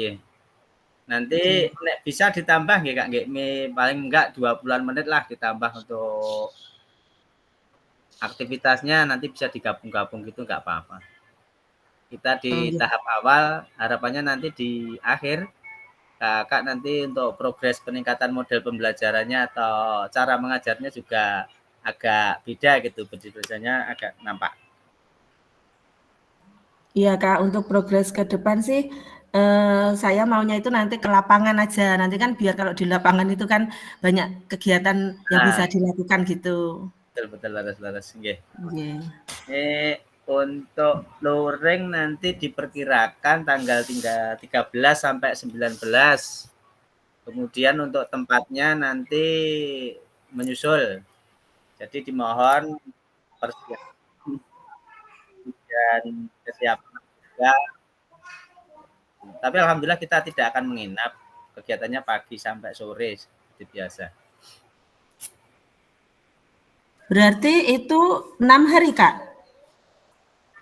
nggih. Nanti nek bisa ditambah nggih Kak nggih, paling enggak 20-an menit lah ditambah untuk aktivitasnya nanti bisa digabung-gabung gitu enggak apa-apa. Kita di tahap awal, harapannya nanti di akhir Kakak nanti untuk progres peningkatan model pembelajarannya atau cara mengajarnya juga agak beda gitu, berbedanya agak nampak. Iya Kak, untuk progres ke depan sih saya maunya itu nanti ke lapangan aja. Nanti kan biar kalau di lapangan itu kan banyak kegiatan yang bisa dilakukan gitu. Betul laras nggih. Nggih. Untuk luring nanti diperkirakan tanggal 13 sampai 19. Kemudian untuk tempatnya nanti menyusul. Jadi dimohon persiapan dan kesiapan juga. Tapi alhamdulillah kita tidak akan menginap. Kegiatannya pagi sampai sore seperti biasa. Berarti itu 6 hari, Kak?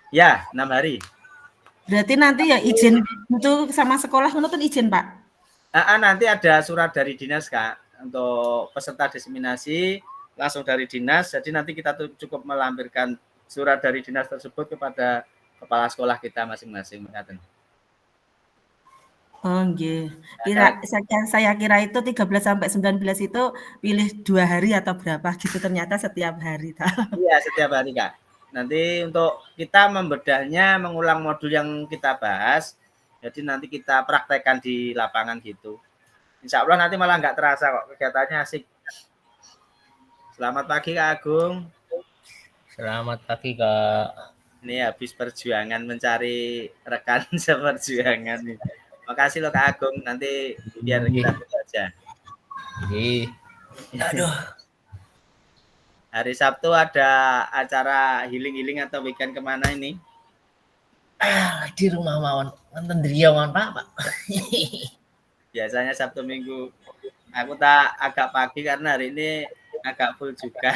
Ya, 6 hari. Berarti nanti ya izin itu sama sekolah menuntut izin, Pak? Nanti ada surat dari dinas, Kak. Untuk peserta diseminasi langsung dari dinas. Jadi nanti kita tuh cukup melampirkan surat dari dinas tersebut kepada kepala sekolah kita masing-masing. Oh, nggih. Saya kira itu 13 sampai 19 itu pilih 2 hari atau berapa gitu, ternyata setiap hari. Iya, setiap hari, Kak. Nanti untuk kita membedahnya, mengulang modul yang kita bahas, jadi nanti kita praktekkan di lapangan gitu. Insya Allah nanti malah nggak terasa kok, kegiatannya asik. Selamat pagi, Kak Agung. Selamat pagi, Kak. Ini habis perjuangan mencari rekan seperjuangan nih. Makasih loh Kak Agung, nanti biar kita foto aja. Aduh. Hari Sabtu ada acara healing atau weekend kemana ini? Di rumah mawon, nonton Driawan Pak. Biasanya Sabtu Minggu. Aku tak agak pagi karena hari ini agak full juga.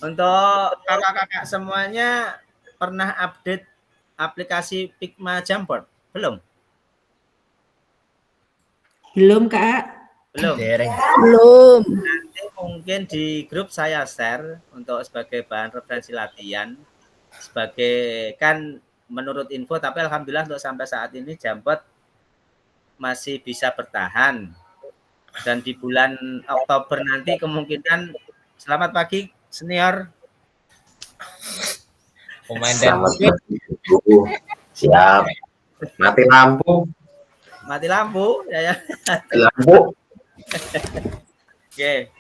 Untuk kakak-kakak semuanya pernah update aplikasi Pigma Jamboard? Belum? Belum, Kak. Belum. Belum. Nanti mungkin di grup saya share untuk sebagai bahan referensi latihan. Sebagai kan menurut info, tapi alhamdulillah untuk sampai saat ini Jamboard masih bisa bertahan. Dan di bulan Oktober nanti kemungkinan, selamat pagi senior. Komandan. Siap. Mati lampu. Mati lampu ya. Mati lampu. Oke.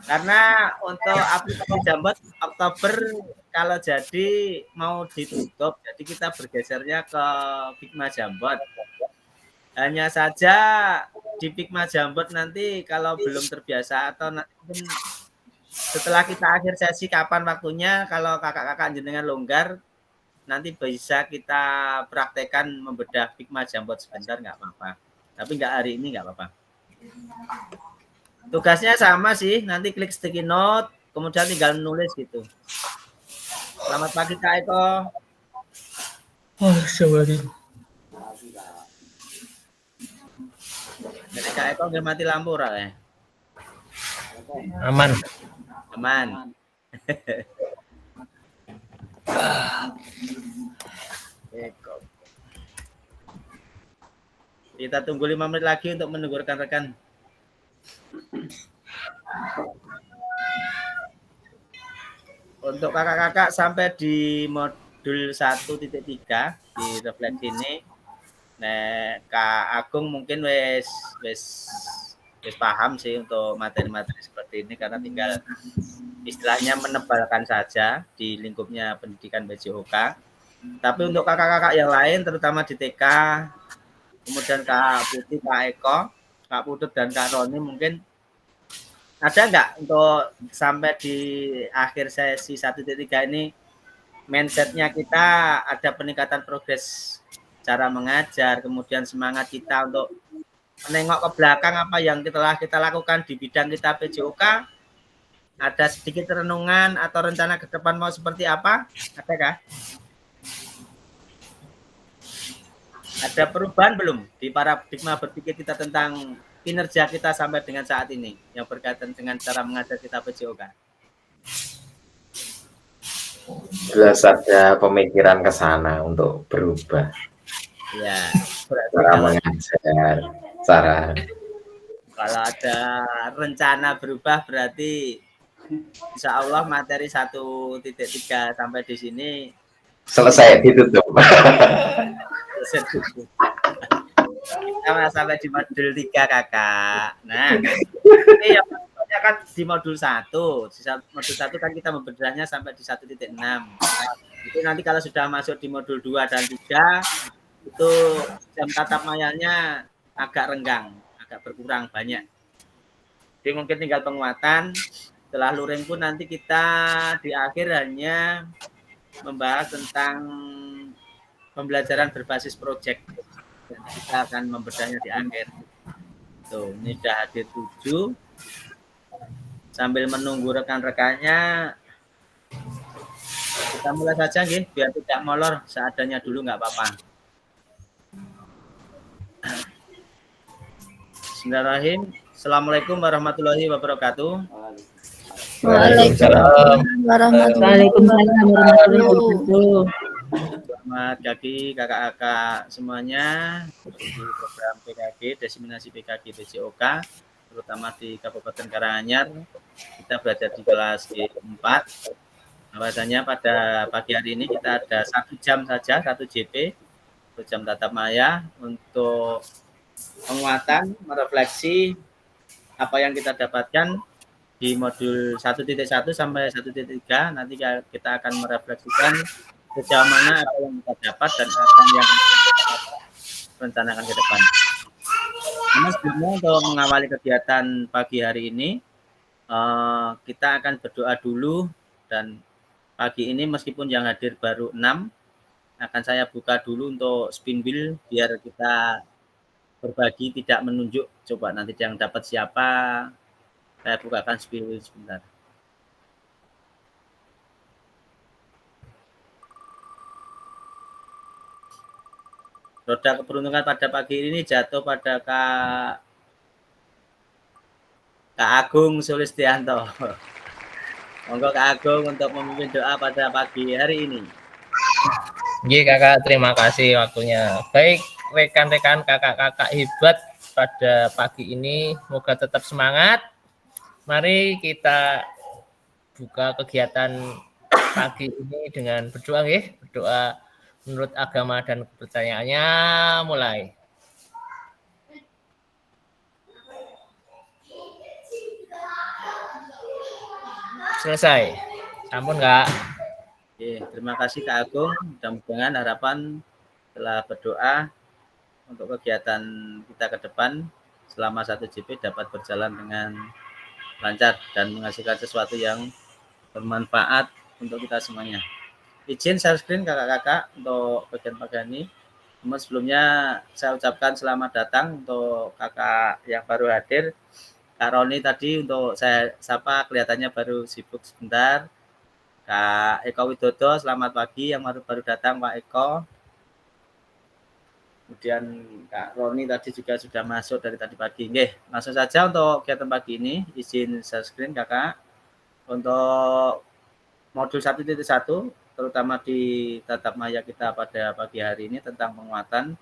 Karena untuk aplikasi Jamboard Oktober kalau jadi mau ditutup, jadi kita bergesernya ke Pigma Jamboard. Hanya saja di Pigma Jamboard nanti kalau belum terbiasa atau nanti setelah kita akhir sesi kapan waktunya, kalau kakak-kakak jenengan longgar, nanti bisa kita praktekkan membedah Pigma Jamboard sebentar nggak apa-apa. Tapi nggak hari ini nggak apa-apa. Tugasnya sama sih, nanti klik sticky note, kemudian tinggal nulis gitu. Selamat pagi Kak Eko. Sorry. Jadi Kak Eko nggak mati lampu ya? Aman. Kita tunggu 5 menit lagi untuk menunggu rekan-rekan. Untuk kakak-kakak sampai di modul 1.3 di refleksi ini, Kak Agung mungkin wes paham sih untuk materi-materi seperti ini, karena tinggal istilahnya menebalkan saja di lingkupnya pendidikan BJOK. Tapi untuk kakak-kakak yang lain, terutama di TK, kemudian Kak Putih, Kak Eko, Kak Putut, dan Kak Roni, mungkin ada nggak untuk sampai di akhir sesi 1.3 ini mindsetnya kita ada peningkatan progres cara mengajar, kemudian semangat kita untuk menengok ke belakang apa yang telah kita lakukan di bidang kita PJOK, ada sedikit renungan atau rencana ke depan mau seperti apa? Adakah? ada perubahan belum di paradigma berpikir kita tentang kinerja kita sampai dengan saat ini yang berkaitan dengan cara mengajar kita PJOK? Jelas ada pemikiran ke sana untuk berubah Ya, berarti cara kalau mengajar, cara ada rencana berubah berarti insya Allah materi 1.3 sampai di sini selesai ditutup. kita sampai di modul 3 kakak. Nah, ini yang maksudnya kan di modul 1. Di modul 1 kan kita membedahnya sampai di 1.6. Itu nanti kalau sudah masuk di modul 2 dan 3 itu jam tatap mayanya agak renggang, agak berkurang banyak. Jadi mungkin tinggal penguatan. Setelah luring pun nanti kita di akhir hanya membahas tentang pembelajaran berbasis proyek. Dan kita akan membedahnya di akhir. Tuh, ini sudah hadir 7. Sambil menunggu rekan-rekannya, kita mulai saja, nggih, biar tidak molor, seadanya dulu nggak apa-apa. Bismillahirrahmanirrahim. Assalamualaikum warahmatullahi wabarakatuh. Waalaikumsalam. Waalaikumsalam warahmatullahi wabarakatuh. Selamat pagi kakak-kakak semuanya di program PKG, diseminasi PKG PJOK, terutama di Kabupaten Karanganyar. Kita berada di kelas G4. Bahwasanya pada pagi hari ini kita ada 1 jam saja, 1 JP, 1 jam tatap maya untuk penguatan, merefleksi apa yang kita dapatkan di modul 1.1 sampai 1.3. Nanti kita akan merefleksikan sejauh mana apa yang kita dapat dan apa yang kita rencanakan ke depan. Namun sebelumnya untuk mengawali kegiatan pagi hari ini, kita akan berdoa dulu. Dan pagi ini meskipun yang hadir baru 6, akan saya buka dulu untuk spin wheel biar kita berbagi tidak menunjuk. Coba nanti yang dapat siapa, saya bukakan spin wheel sebentar. Roda keberuntungan pada pagi ini jatuh pada Kak Agung Sulistianto. Monggo Kak Agung untuk memimpin doa pada pagi hari ini. Nggih kakak, terima kasih waktunya. Baik rekan-rekan kakak-kakak hebat pada pagi ini, semoga tetap semangat. Mari kita buka kegiatan pagi ini dengan berdoa, nggih. Berdoa menurut agama dan kepercayaannya. Mulai. Selesai. Sampun nggak? Oke, terima kasih Kak Agung. Mudah-mudahan harapan telah berdoa untuk kegiatan kita ke depan selama 1 JP dapat berjalan dengan lancar dan menghasilkan sesuatu yang bermanfaat untuk kita semuanya. Izin share screen kakak-kakak untuk bagian pagi ini. Namun sebelumnya saya ucapkan selamat datang untuk kakak yang baru hadir. Kak Roni tadi untuk saya sapa kelihatannya baru sibuk sebentar. Kak Eko Widodo, selamat pagi yang baru datang Pak Eko. Kemudian Kak Roni tadi juga sudah masuk dari tadi pagi. Nggih, langsung saja untuk kegiatan pagi ini. Izin share screen kakak. Untuk modul 1.1 terutama di tatap maya kita pada pagi hari ini tentang penguatan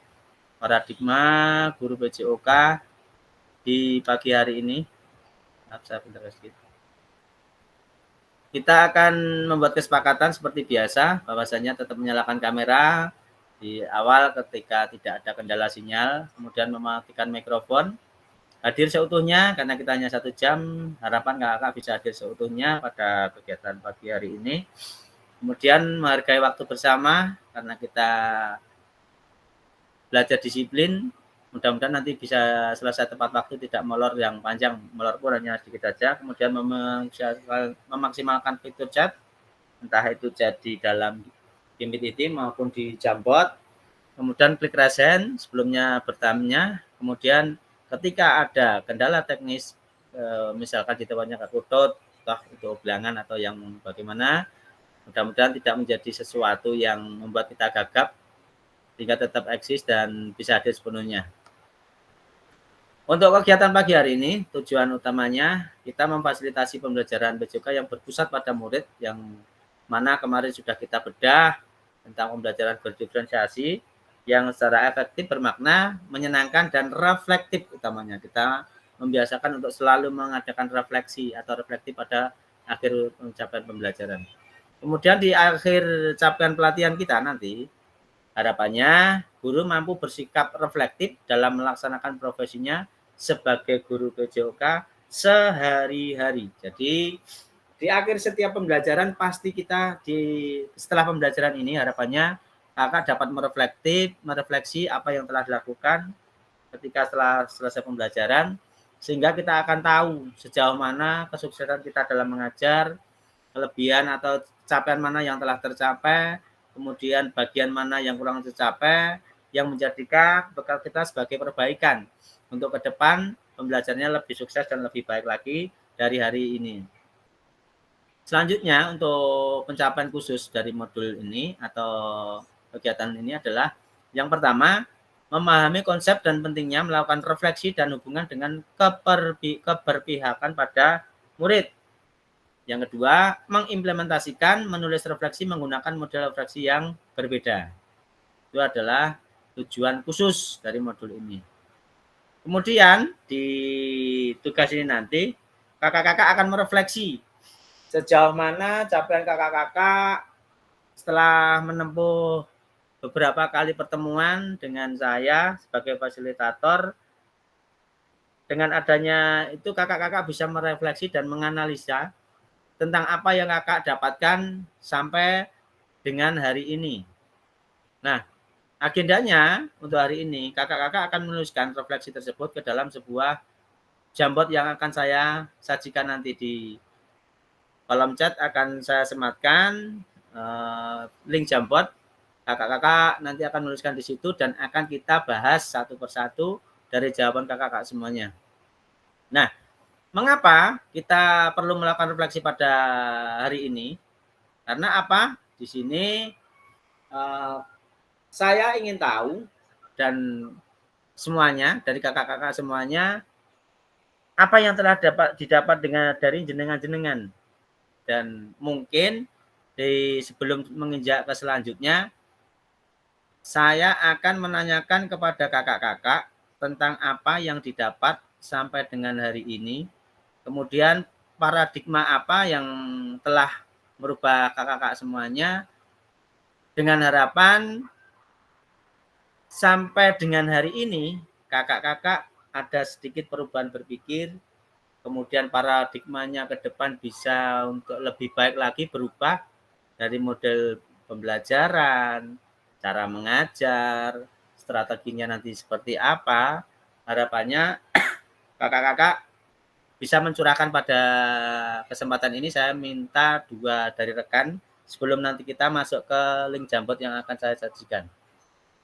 paradigma guru PJOK di pagi hari ini. Kita akan membuat kesepakatan seperti biasa, bahwasanya tetap menyalakan kamera di awal ketika tidak ada kendala sinyal, kemudian mematikan mikrofon, hadir seutuhnya karena kita hanya 1 jam, harapan kakak bisa hadir seutuhnya pada kegiatan pagi hari ini. Kemudian menghargai waktu bersama karena kita belajar disiplin. Mudah-mudahan nanti bisa selesai tepat waktu, tidak molor yang panjang, molor pun hanya sedikit saja. Kemudian memaksimalkan fitur chat, entah itu chat di dalam Team Meeting maupun di Jamboard. Kemudian klik raise hand sebelumnya bertanya. Kemudian ketika ada kendala teknis, misalkan di tempatnya Kak Kutut, entah itu ulangan atau yang bagaimana, mudah-mudahan tidak menjadi sesuatu yang membuat kita gagap. sehingga tetap eksis dan bisa hadir sepenuhnya. Untuk kegiatan pagi hari ini, tujuan utamanya kita memfasilitasi pembelajaran BJOK yang berpusat pada murid, yang mana kemarin sudah kita bedah tentang pembelajaran berdiferensiasi yang secara efektif, bermakna, menyenangkan, dan reflektif utamanya. Kita membiasakan untuk selalu mengadakan refleksi atau reflektif pada akhir capaian pembelajaran. Kemudian di akhir capaian pelatihan kita nanti, harapannya guru mampu bersikap reflektif dalam melaksanakan profesinya sebagai guru BJOK sehari-hari. Jadi di akhir setiap pembelajaran pasti kita setelah pembelajaran ini harapannya kakak dapat merefleksi apa yang telah dilakukan ketika setelah selesai pembelajaran, sehingga kita akan tahu sejauh mana kesuksesan kita dalam mengajar, kelebihan atau capaian mana yang telah tercapai, kemudian bagian mana yang kurang tercapai, yang menjadikan bekal kita sebagai perbaikan untuk ke depan pembelajarannya lebih sukses dan lebih baik lagi dari hari ini. Selanjutnya untuk pencapaian khusus dari modul ini atau kegiatan ini adalah yang pertama, memahami konsep dan pentingnya melakukan refleksi dan hubungan dengan keberpihakan pada murid. Yang kedua, mengimplementasikan menulis refleksi menggunakan model refleksi yang berbeda. Itu adalah tujuan khusus dari modul ini. Kemudian di tugas ini nanti kakak-kakak akan merefleksi sejauh mana capaian kakak-kakak setelah menempuh beberapa kali pertemuan dengan saya sebagai fasilitator. Dengan adanya itu kakak-kakak bisa merefleksi dan menganalisa tentang apa yang kakak dapatkan sampai dengan hari ini. Nah, agendanya untuk hari ini, kakak-kakak akan menuliskan refleksi tersebut ke dalam sebuah Jamboard yang akan saya sajikan nanti di kolom chat. Akan saya sematkan link Jamboard. Kakak-kakak nanti akan menuliskan di situ dan akan kita bahas satu persatu dari jawaban kakak-kakak semuanya. Nah, mengapa kita perlu melakukan refleksi pada hari ini? Karena apa? Di sini saya ingin tahu dan semuanya dari kakak-kakak semuanya apa yang telah didapat dari jenengan-jenengan. Dan mungkin sebelum menginjak ke selanjutnya, saya akan menanyakan kepada kakak-kakak tentang apa yang didapat sampai dengan hari ini. Kemudian paradigma apa yang telah merubah kakak-kakak semuanya, dengan harapan sampai dengan hari ini kakak-kakak ada sedikit perubahan berpikir, kemudian paradigmanya ke depan bisa untuk lebih baik lagi berubah dari model pembelajaran, cara mengajar, strateginya nanti seperti apa. Harapannya kakak-kakak bisa mencurahkan pada kesempatan ini. Saya minta 2 dari rekan sebelum nanti kita masuk ke link Jamboard yang akan saya sajikan.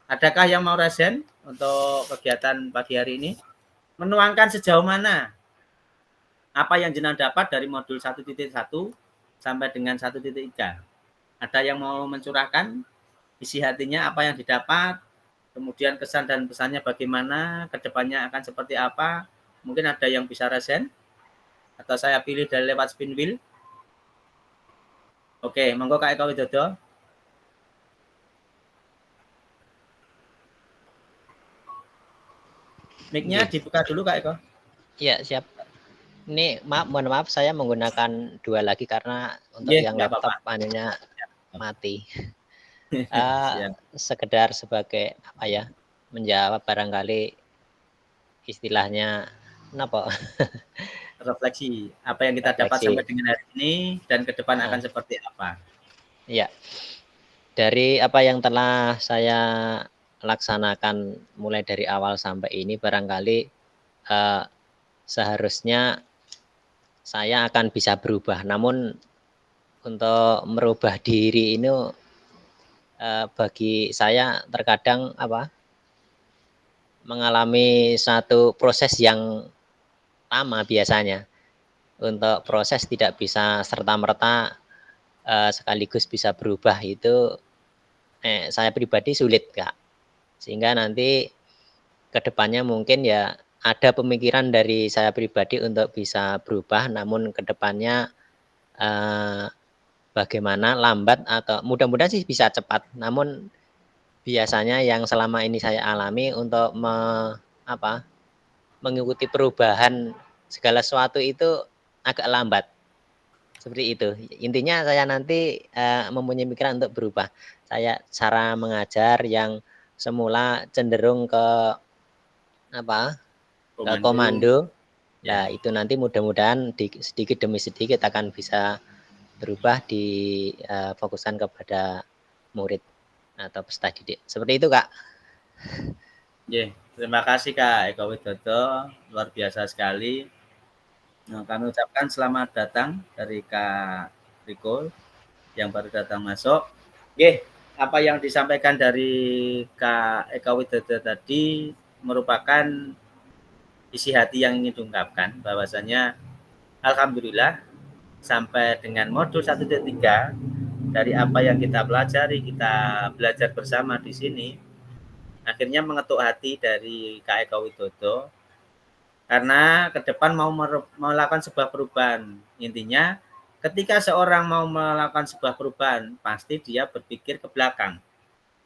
Adakah yang mau resen untuk kegiatan pagi hari ini? Menuangkan sejauh mana apa yang jenengan dapat dari modul 1.1 sampai dengan 1.3. Ada yang mau mencurahkan isi hatinya apa yang didapat, kemudian kesan dan pesannya bagaimana, kedepannya akan seperti apa? Mungkin ada yang bisa resen, atau saya pilih dari lewat spin wheel. Oke, monggo Kak Eko Widodo. Mic-nya dibuka dulu Kak Eko. Iya, siap. Ini mohon maaf saya menggunakan 2 lagi karena untuk yang laptop anunya mati. Sekedar sebagai apa ya, menjawab barangkali istilahnya apa? Refleksi apa yang kita dapat sampai dengan hari ini dan ke depan akan seperti apa. Iya. Dari apa yang telah saya laksanakan mulai dari awal sampai ini, barangkali seharusnya saya akan bisa berubah. Namun untuk merubah diri ini bagi saya terkadang mengalami satu proses yang lama biasanya. Untuk proses tidak bisa serta-merta sekaligus bisa berubah itu saya pribadi sulit, Kak. Sehingga nanti kedepannya mungkin ya ada pemikiran dari saya pribadi untuk bisa berubah, namun kedepannya bagaimana lambat atau mudah-mudahan sih bisa cepat. Namun biasanya yang selama ini saya alami untuk mengikuti perubahan segala sesuatu itu agak lambat. Seperti itu. Intinya saya nanti mempunyai pikiran untuk berubah. Saya cara mengajar yang semula cenderung ke komando. Nah, itu nanti mudah-mudahan sedikit demi sedikit akan bisa berubah fokuskan kepada murid atau peserta didik. Seperti itu, Kak. Terima kasih Kak Eko Widodo, luar biasa sekali. Nah, kami ucapkan selamat datang dari Kak Riko yang baru datang masuk. Apa yang disampaikan dari Kak Eko Widodo tadi merupakan isi hati yang ingin diungkapkan, bahwasanya alhamdulillah sampai dengan modul 1.3 dari apa yang kita pelajari, kita belajar bersama di sini, akhirnya mengetuk hati dari Kak Eko Widodo karena ke depan mau melakukan sebuah perubahan. Intinya ketika seorang mau melakukan sebuah perubahan, pasti dia berpikir ke belakang.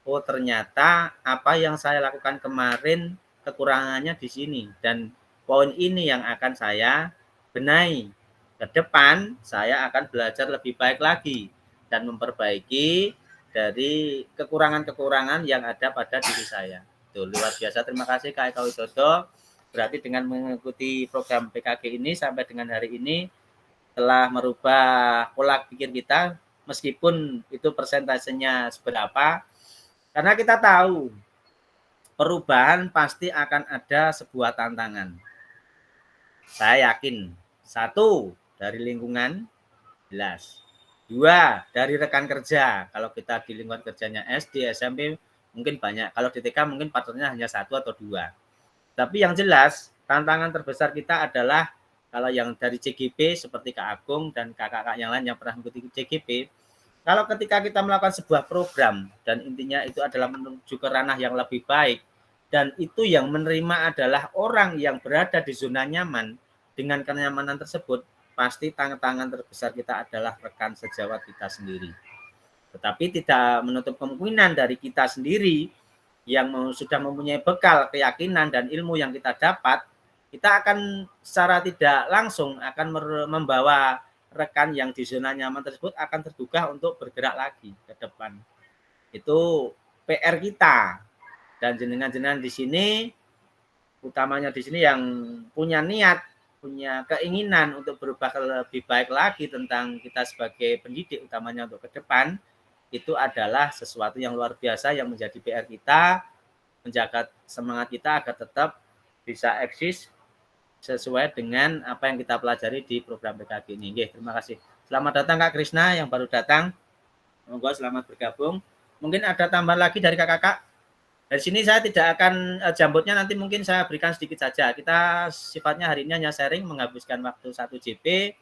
Oh, ternyata apa yang saya lakukan kemarin kekurangannya di sini, dan poin ini yang akan saya benahi. Ke depan saya akan belajar lebih baik lagi dan memperbaiki dari kekurangan-kekurangan yang ada pada diri saya. Itu luar biasa. Terima kasih Kak Eko Widodo. Berarti dengan mengikuti program PKG ini sampai dengan hari ini telah merubah pola pikir kita, meskipun itu persentasenya seberapa. Karena kita tahu perubahan pasti akan ada sebuah tantangan. Saya yakin, 1, dari lingkungan, jelas. 2, dari rekan kerja. Kalau kita di lingkungan kerjanya SD, SMP, mungkin banyak. Kalau di TK mungkin partnernya hanya 1 atau 2. Tapi yang jelas, tantangan terbesar kita adalah kalau yang dari CGP seperti Kak Agung dan kakak-kakak yang lain yang pernah mengikuti CGP, kalau ketika kita melakukan sebuah program dan intinya itu adalah menuju ke ranah yang lebih baik, dan itu yang menerima adalah orang yang berada di zona nyaman, dengan kenyamanan tersebut pasti tantangan terbesar kita adalah rekan sejawat kita sendiri. Tetapi tidak menutup kemungkinan dari kita sendiri yang sudah mempunyai bekal keyakinan dan ilmu yang kita dapat, kita akan secara tidak langsung akan membawa rekan yang di zona nyaman tersebut akan tergugah untuk bergerak lagi ke depan. Itu PR kita. Dan jenengan-jenengan di sini, utamanya di sini yang punya niat, punya keinginan untuk berubah lebih baik lagi tentang kita sebagai pendidik, utamanya untuk ke depan, itu adalah sesuatu yang luar biasa yang menjadi PR kita, menjaga semangat kita agar tetap bisa eksis sesuai dengan apa yang kita pelajari di program PKG ini. Terima kasih. Selamat datang Kak Krisna yang baru datang. Monggo selamat bergabung. Mungkin ada tambahan lagi dari kakak-kakak. Dari sini saya tidak akan jambutnya, nanti mungkin saya berikan sedikit saja. Kita sifatnya hari ini hanya sharing, menghabiskan waktu 1 JP,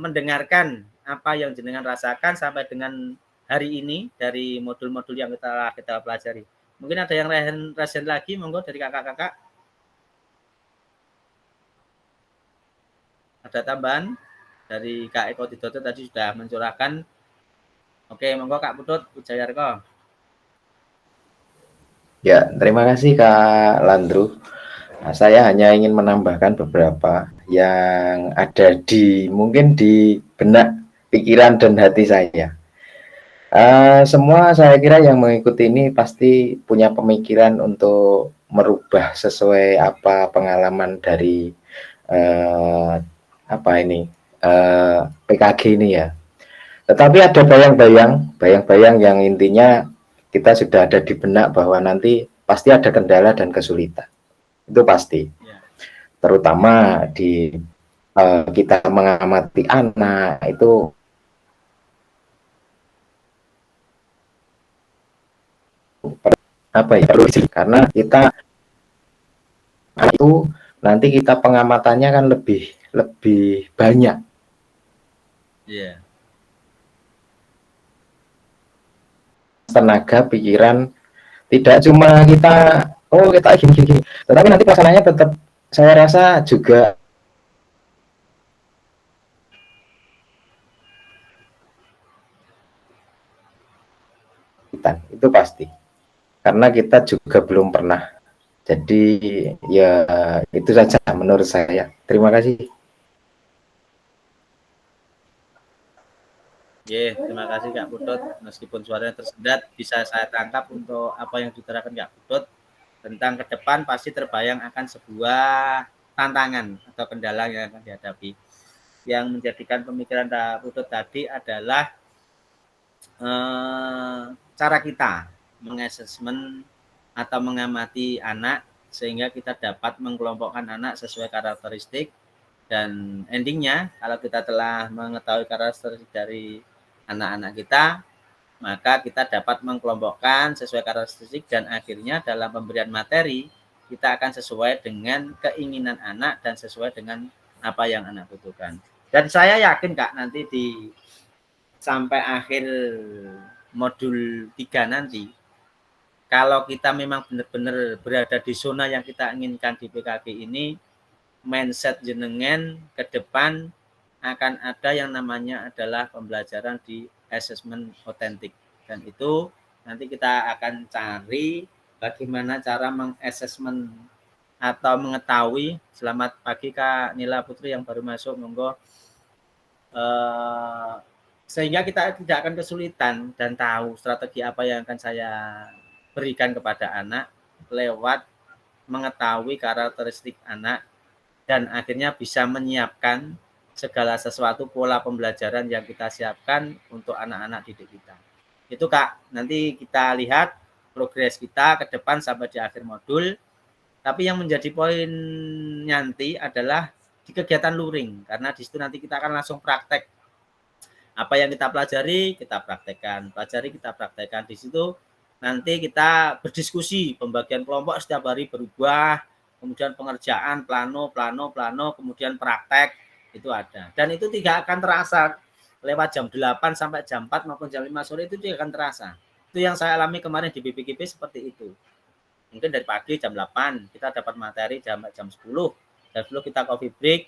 mendengarkan apa yang jenengan rasakan sampai dengan hari ini dari modul-modul yang kita pelajari. Mungkin ada yang resen lagi, monggo dari kakak-kakak. Ada tambahan dari Kak Eko Widodo tadi sudah mencurahkan. Oke, monggo Kak Putut Wijayarko. Ya, terima kasih Kak Landru. Nah, saya hanya ingin menambahkan beberapa yang ada mungkin di benak, pikiran dan hati saya. Semua saya kira yang mengikuti ini pasti punya pemikiran untuk merubah sesuai apa pengalaman dari PKG ini ya. Tetapi ada bayang-bayang yang intinya kita sudah ada di benak bahwa nanti pasti ada kendala dan kesulitan. Itu pasti. Terutama di kita mengamati anak itu karena kita itu nanti kita pengamatannya kan lebih banyak. Tenaga, pikiran, Tidak cuma kita, oh kita gini, tetapi nanti pelaksanaannya tetap saya rasa juga itu pasti. Karena kita juga belum pernah. Jadi ya itu saja menurut saya. Terima kasih. Terima kasih Kak Putut. Meskipun suaranya tersendat, bisa saya tangkap untuk apa yang diutarakan Kak Putut tentang ke depan pasti terbayang akan sebuah tantangan atau kendala yang akan dihadapi. Yang menjadikan pemikiran Kak Putut tadi adalah cara kita mengassessment atau mengamati anak sehingga kita dapat mengelompokkan anak sesuai karakteristik, dan endingnya kalau kita telah mengetahui karakteristik dari anak-anak kita, maka kita dapat mengkelompokkan sesuai karakteristik dan akhirnya dalam pemberian materi kita akan sesuai dengan keinginan anak dan sesuai dengan apa yang anak butuhkan. Dan saya yakin Kak nanti di sampai akhir modul 3 nanti, kalau kita memang benar-benar berada di zona yang kita inginkan di PKG ini, mindset jenengan ke depan akan ada yang namanya adalah pembelajaran di assessment otentik. Dan itu nanti kita akan cari bagaimana cara mengassessment atau mengetahui. Selamat pagi Kak Nila Putri yang baru masuk, monggo. Sehingga kita tidak akan kesulitan dan tahu strategi apa yang akan saya berikan kepada anak lewat mengetahui karakteristik anak dan akhirnya bisa menyiapkan segala sesuatu pola pembelajaran yang kita siapkan untuk anak-anak didik kita. Itu Kak, nanti kita lihat progres kita ke depan sampai di akhir modul. Tapi yang menjadi poin nanti adalah di kegiatan luring, karena di situ nanti kita akan langsung praktek. Apa yang kita pelajari, kita praktekkan. Pelajari, kita praktekkan. Di situ nanti kita berdiskusi, pembagian kelompok setiap hari berubah, kemudian pengerjaan, plano, kemudian praktek, itu ada. Dan itu tidak akan terasa lewat jam 8 sampai jam 4 maupun jam 5 sore, itu tidak akan terasa. Itu yang saya alami kemarin di BPKP seperti itu. Mungkin dari pagi jam 8 kita dapat materi sampai jam 10. Jam 10 kita coffee break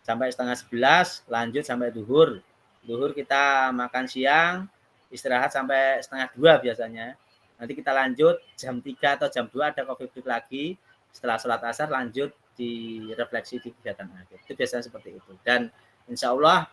sampai setengah 11, lanjut sampai duhur. Duhur kita makan siang, istirahat sampai setengah 2 biasanya. Nanti kita lanjut jam 3 atau jam 2 ada coffee break lagi. Setelah sholat asar lanjut di refleksi di kegiatan akhir. Itu biasanya seperti itu. Dan insya Allah,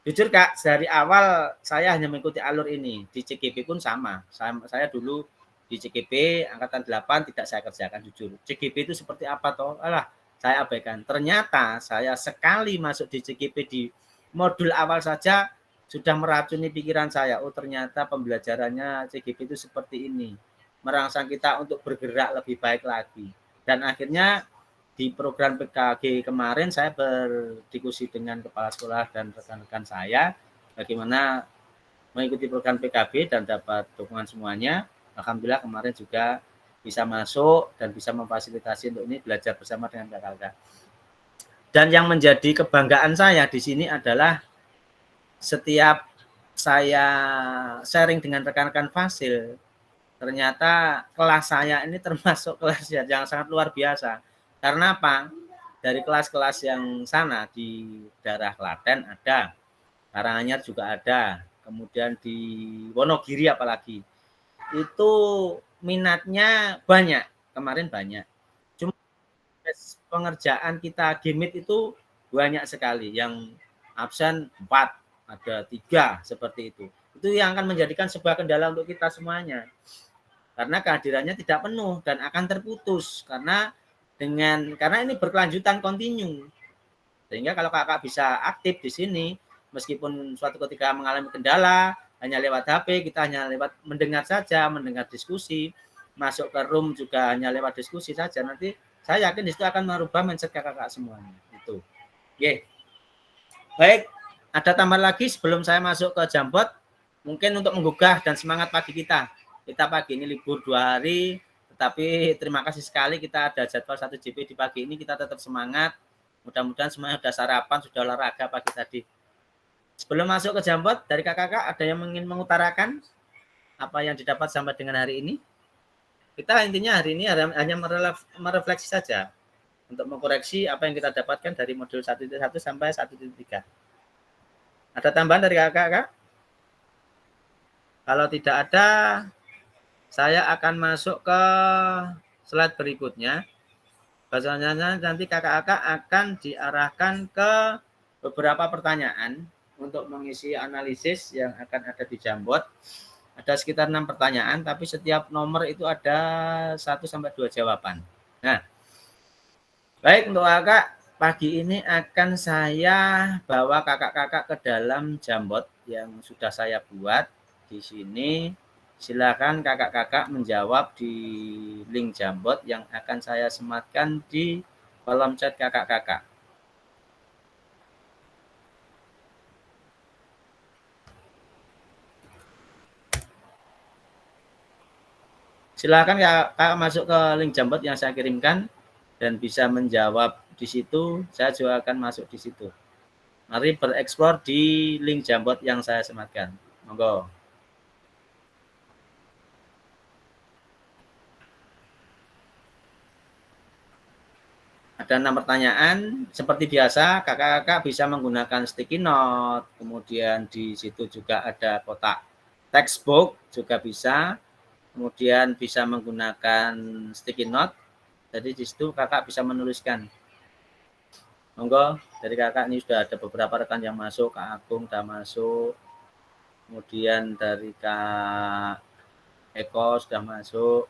jujur Kak, dari awal saya hanya mengikuti alur ini. Di CGP pun sama. Saya dulu di CGP angkatan 8 tidak saya kerjakan, jujur. CGP itu seperti apa toh? Alah, saya abaikan. Ternyata saya sekali masuk di CGP di modul awal saja sudah meracuni pikiran saya. Oh, ternyata pembelajarannya CGP itu seperti ini. Merangsang kita untuk bergerak lebih baik lagi. Dan akhirnya di program PKG kemarin saya berdiskusi dengan kepala sekolah dan rekan-rekan saya bagaimana mengikuti program PKB dan dapat dukungan semuanya. Alhamdulillah kemarin juga bisa masuk dan bisa memfasilitasi untuk ini belajar bersama dengan kakak-kakak. Dan yang menjadi kebanggaan saya di sini adalah setiap saya sharing dengan rekan-rekan Fasil, ternyata kelas saya ini termasuk kelas yang sangat luar biasa. Karena apa? Dari kelas-kelas yang sana di daerah Klaten ada, Karanganyar juga ada, kemudian di Wonogiri apalagi. Itu minatnya banyak, kemarin banyak. Cuma pengerjaan kita GIMIT itu banyak sekali, yang absen 4, ada 3 seperti itu. Itu yang akan menjadikan sebuah kendala untuk kita semuanya. Karena kehadirannya tidak penuh dan akan terputus karena ini berkelanjutan kontinu. Sehingga kalau kakak bisa aktif di sini, meskipun suatu ketika mengalami kendala, hanya lewat HP, kita hanya lewat mendengar saja, mendengar diskusi, masuk ke room juga hanya lewat diskusi saja. Nanti saya yakin di situ akan merubah mindset kakak-kakak semuanya. Itu. Oke. Baik, ada tambahan lagi sebelum saya masuk ke Jambot, mungkin untuk menggugah dan semangat pagi kita. Kita pagi ini libur 2 hari, tetapi terima kasih sekali kita ada jadwal 1 JP di pagi ini, kita tetap semangat. Mudah-mudahan semuanya sudah sarapan, sudah olahraga pagi tadi. Sebelum masuk ke Jambot, dari kakak-kakak ada yang ingin mengutarakan apa yang didapat sampai dengan hari ini? Kita intinya hari ini hanya merefleksi saja untuk mengkoreksi apa yang kita dapatkan dari modul 1.1 sampai 1.3. Ada tambahan dari kakak, Kak? Kalau tidak ada, saya akan masuk ke slide berikutnya. Bahasanya nanti kakak-kakak akan diarahkan ke beberapa pertanyaan untuk mengisi analisis yang akan ada di Jambot. Ada sekitar 6 pertanyaan, tapi setiap nomor itu ada 1-2 jawaban. Nah, baik untuk kakak, pagi ini akan saya bawa kakak-kakak ke dalam Jambot yang sudah saya buat di sini. Silakan kakak-kakak menjawab di link Jambot yang akan saya sematkan di kolom chat kakak-kakak. Silakan kakak masuk ke link Jambot yang saya kirimkan dan bisa menjawab di situ. Saya juga akan masuk di situ. Mari bereksplor di link Jambot yang saya sematkan. Monggo. Ada 6 pertanyaan. Seperti biasa, kakak-kakak bisa menggunakan sticky note. Kemudian di situ juga ada kotak textbook juga bisa. Kemudian bisa menggunakan sticky note. Jadi di situ kakak bisa menuliskan. Monggo, dari kakak ini sudah ada beberapa rekan yang masuk. Kak Agung sudah masuk. Kemudian dari Kak Eko sudah masuk.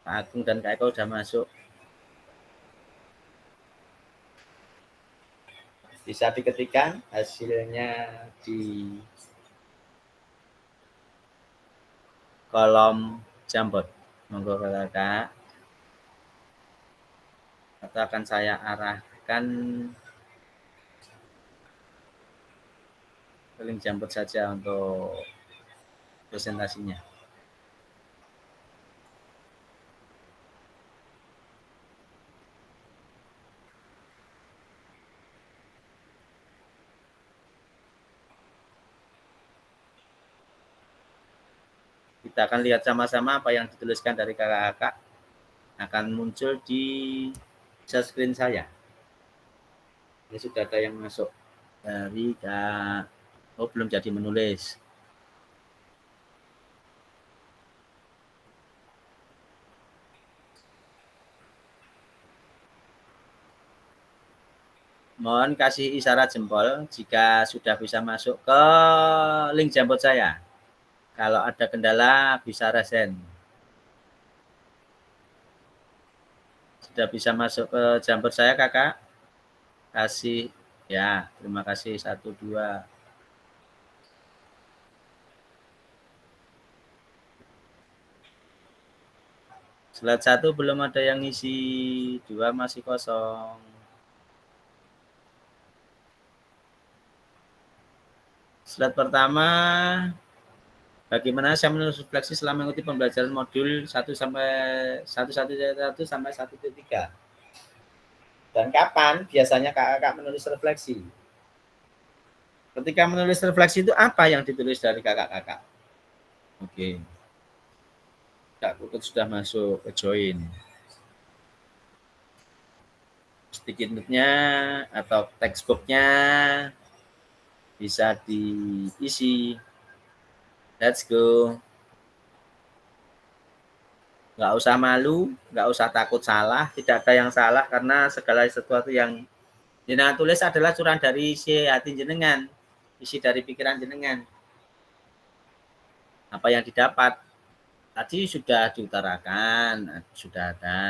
Kak Agung dan Kak Eko sudah masuk. Bisa diketikkan hasilnya di kolom Jambot. Monggo kakak. Atau akan saya arahkan ke link Jambot saja untuk presentasinya. Kita akan lihat sama-sama apa yang dituliskan dari kakak-kakak akan muncul di share screen saya. Ini sudah ada yang masuk dari Kak. Oh, belum jadi menulis. Mohon kasih isyarat jempol jika sudah bisa masuk ke link Jambot saya. Kalau ada kendala bisa resen. Sudah bisa masuk ke Jambot saya kakak? Kasih ya, terima kasih 1, 2. Slide 1 belum ada yang ngisi, 2 masih kosong. Slide pertama, bagaimana saya menulis refleksi selama mengikuti pembelajaran modul 1 sampai 1.1 sampai 1.3. Dan kapan biasanya kakak menulis refleksi? Ketika menulis refleksi itu apa yang ditulis dari kakak-kakak? Oke. Kak Putut sudah masuk ke join. Sticky note-nya atau textbook-nya bisa diisi. Let's go. Nggak usah malu, nggak usah takut salah. Tidak ada yang salah karena segala sesuatu yang jenengan tulis adalah curahan dari isi hati jenengan, isi dari pikiran jenengan. Apa yang didapat tadi sudah diutarakan, sudah ada.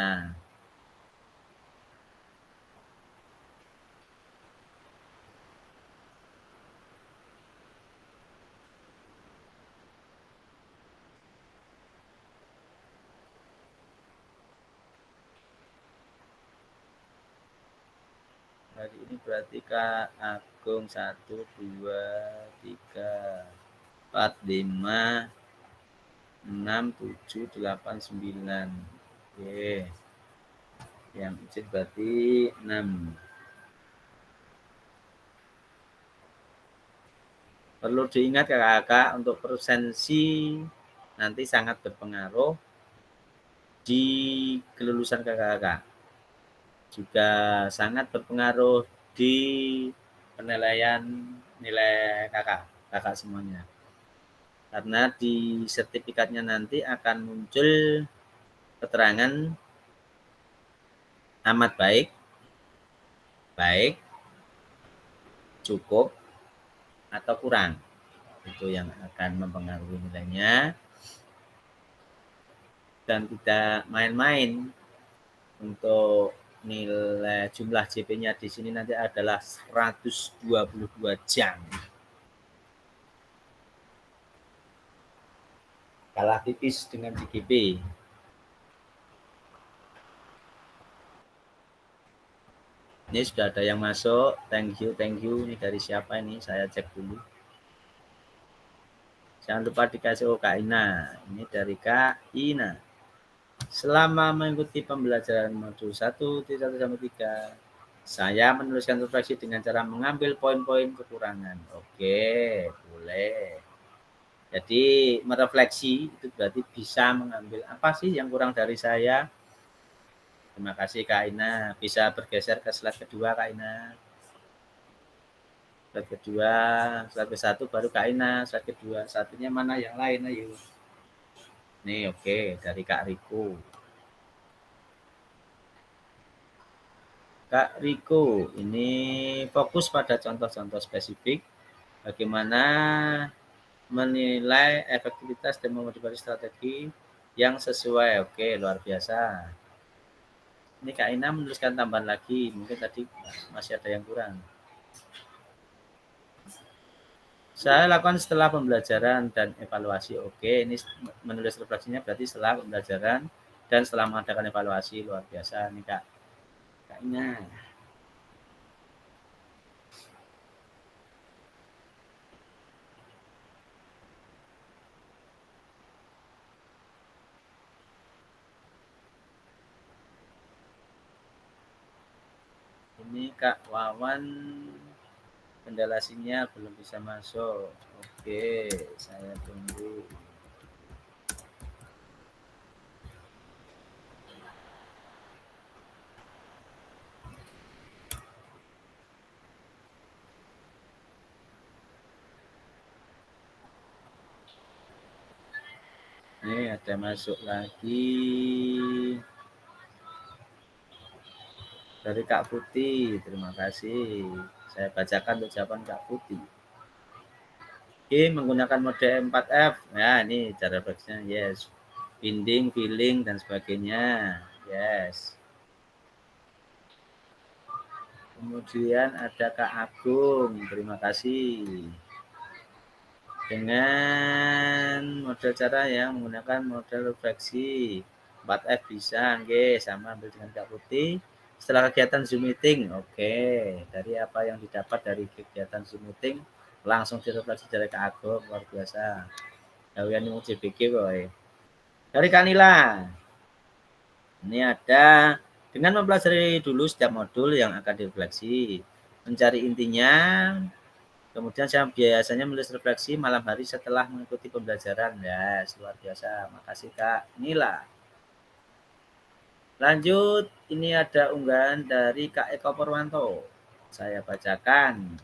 Hari ini berarti Kak Agung 1, 2, 3, 4, 5, 6, 7, 8, 9. Oke. Yang izin berarti 6. Perlu diingat kakak-kakak untuk presensi nanti sangat berpengaruh di kelulusan kakak-kakak. Juga sangat berpengaruh di penilaian nilai kakak semuanya. Karena di sertifikatnya nanti akan muncul keterangan amat baik, baik, cukup, atau kurang. Itu yang akan mempengaruhi nilainya. Dan tidak main-main untuk nilai jumlah JP-nya di sini nanti adalah 122 jam. Kalah tipis dengan DGP. Ini sudah ada yang masuk. Thank you. Ini dari siapa ini? Saya cek dulu. Jangan lupa dikasih Kak Ina. Ini dari Kak Ina. Selama mengikuti pembelajaran modul 1.1-3, saya menuliskan refleksi dengan cara mengambil poin-poin kekurangan. Oke, boleh. Jadi merefleksi itu berarti bisa mengambil apa sih yang kurang dari saya. Terima kasih Kak Ina. Bisa bergeser ke slide kedua Kak Ina. Slide kedua, slide ke-1 baru Kak Ina. Slide kedua, satunya mana yang lain ayo. Nih oke, dari Kak Riko. Kak Riko, ini fokus pada contoh-contoh spesifik bagaimana menilai efektivitas dan memodifikasi strategi yang sesuai. Oke, luar biasa. Ini Kak Ina menuliskan tambahan lagi, mungkin tadi masih ada yang kurang. Saya lakukan setelah pembelajaran dan evaluasi. Oke, ini menulis refleksinya berarti setelah pembelajaran dan setelah mengadakan evaluasi. Luar biasa nih Kak Ina. Ini Kak Wawan pendalasinya belum bisa masuk. Oke, saya tunggu. Ini ada masuk lagi dari Kak Putih. Terima kasih. Saya bacakan untuk jawaban Kak Putih. Oke, menggunakan mode 4F. Nah, ini cara refleksinya. Yes. Binding, feeling, dan sebagainya. Yes. Kemudian ada Kak Agung. Terima kasih. Dengan model cara yang menggunakan model refleksi 4F bisa, oke, sama ambil dengan Kak Putih. Setelah kegiatan Zoom meeting, oke, dari apa yang didapat dari kegiatan Zoom meeting langsung direfleksi dari Kak Agung, luar biasa. Kalian mau JBG boy. Dari Kanila, ini ada dengan mempelajari dulu setiap modul yang akan direfleksi, mencari intinya. Kemudian saya biasanya menulis refleksi malam hari setelah mengikuti pembelajaran. Ya, luar biasa. Makasih Kak Nila. Lanjut, ini ada unggahan dari Kak Eko Purwanto. Saya bacakan.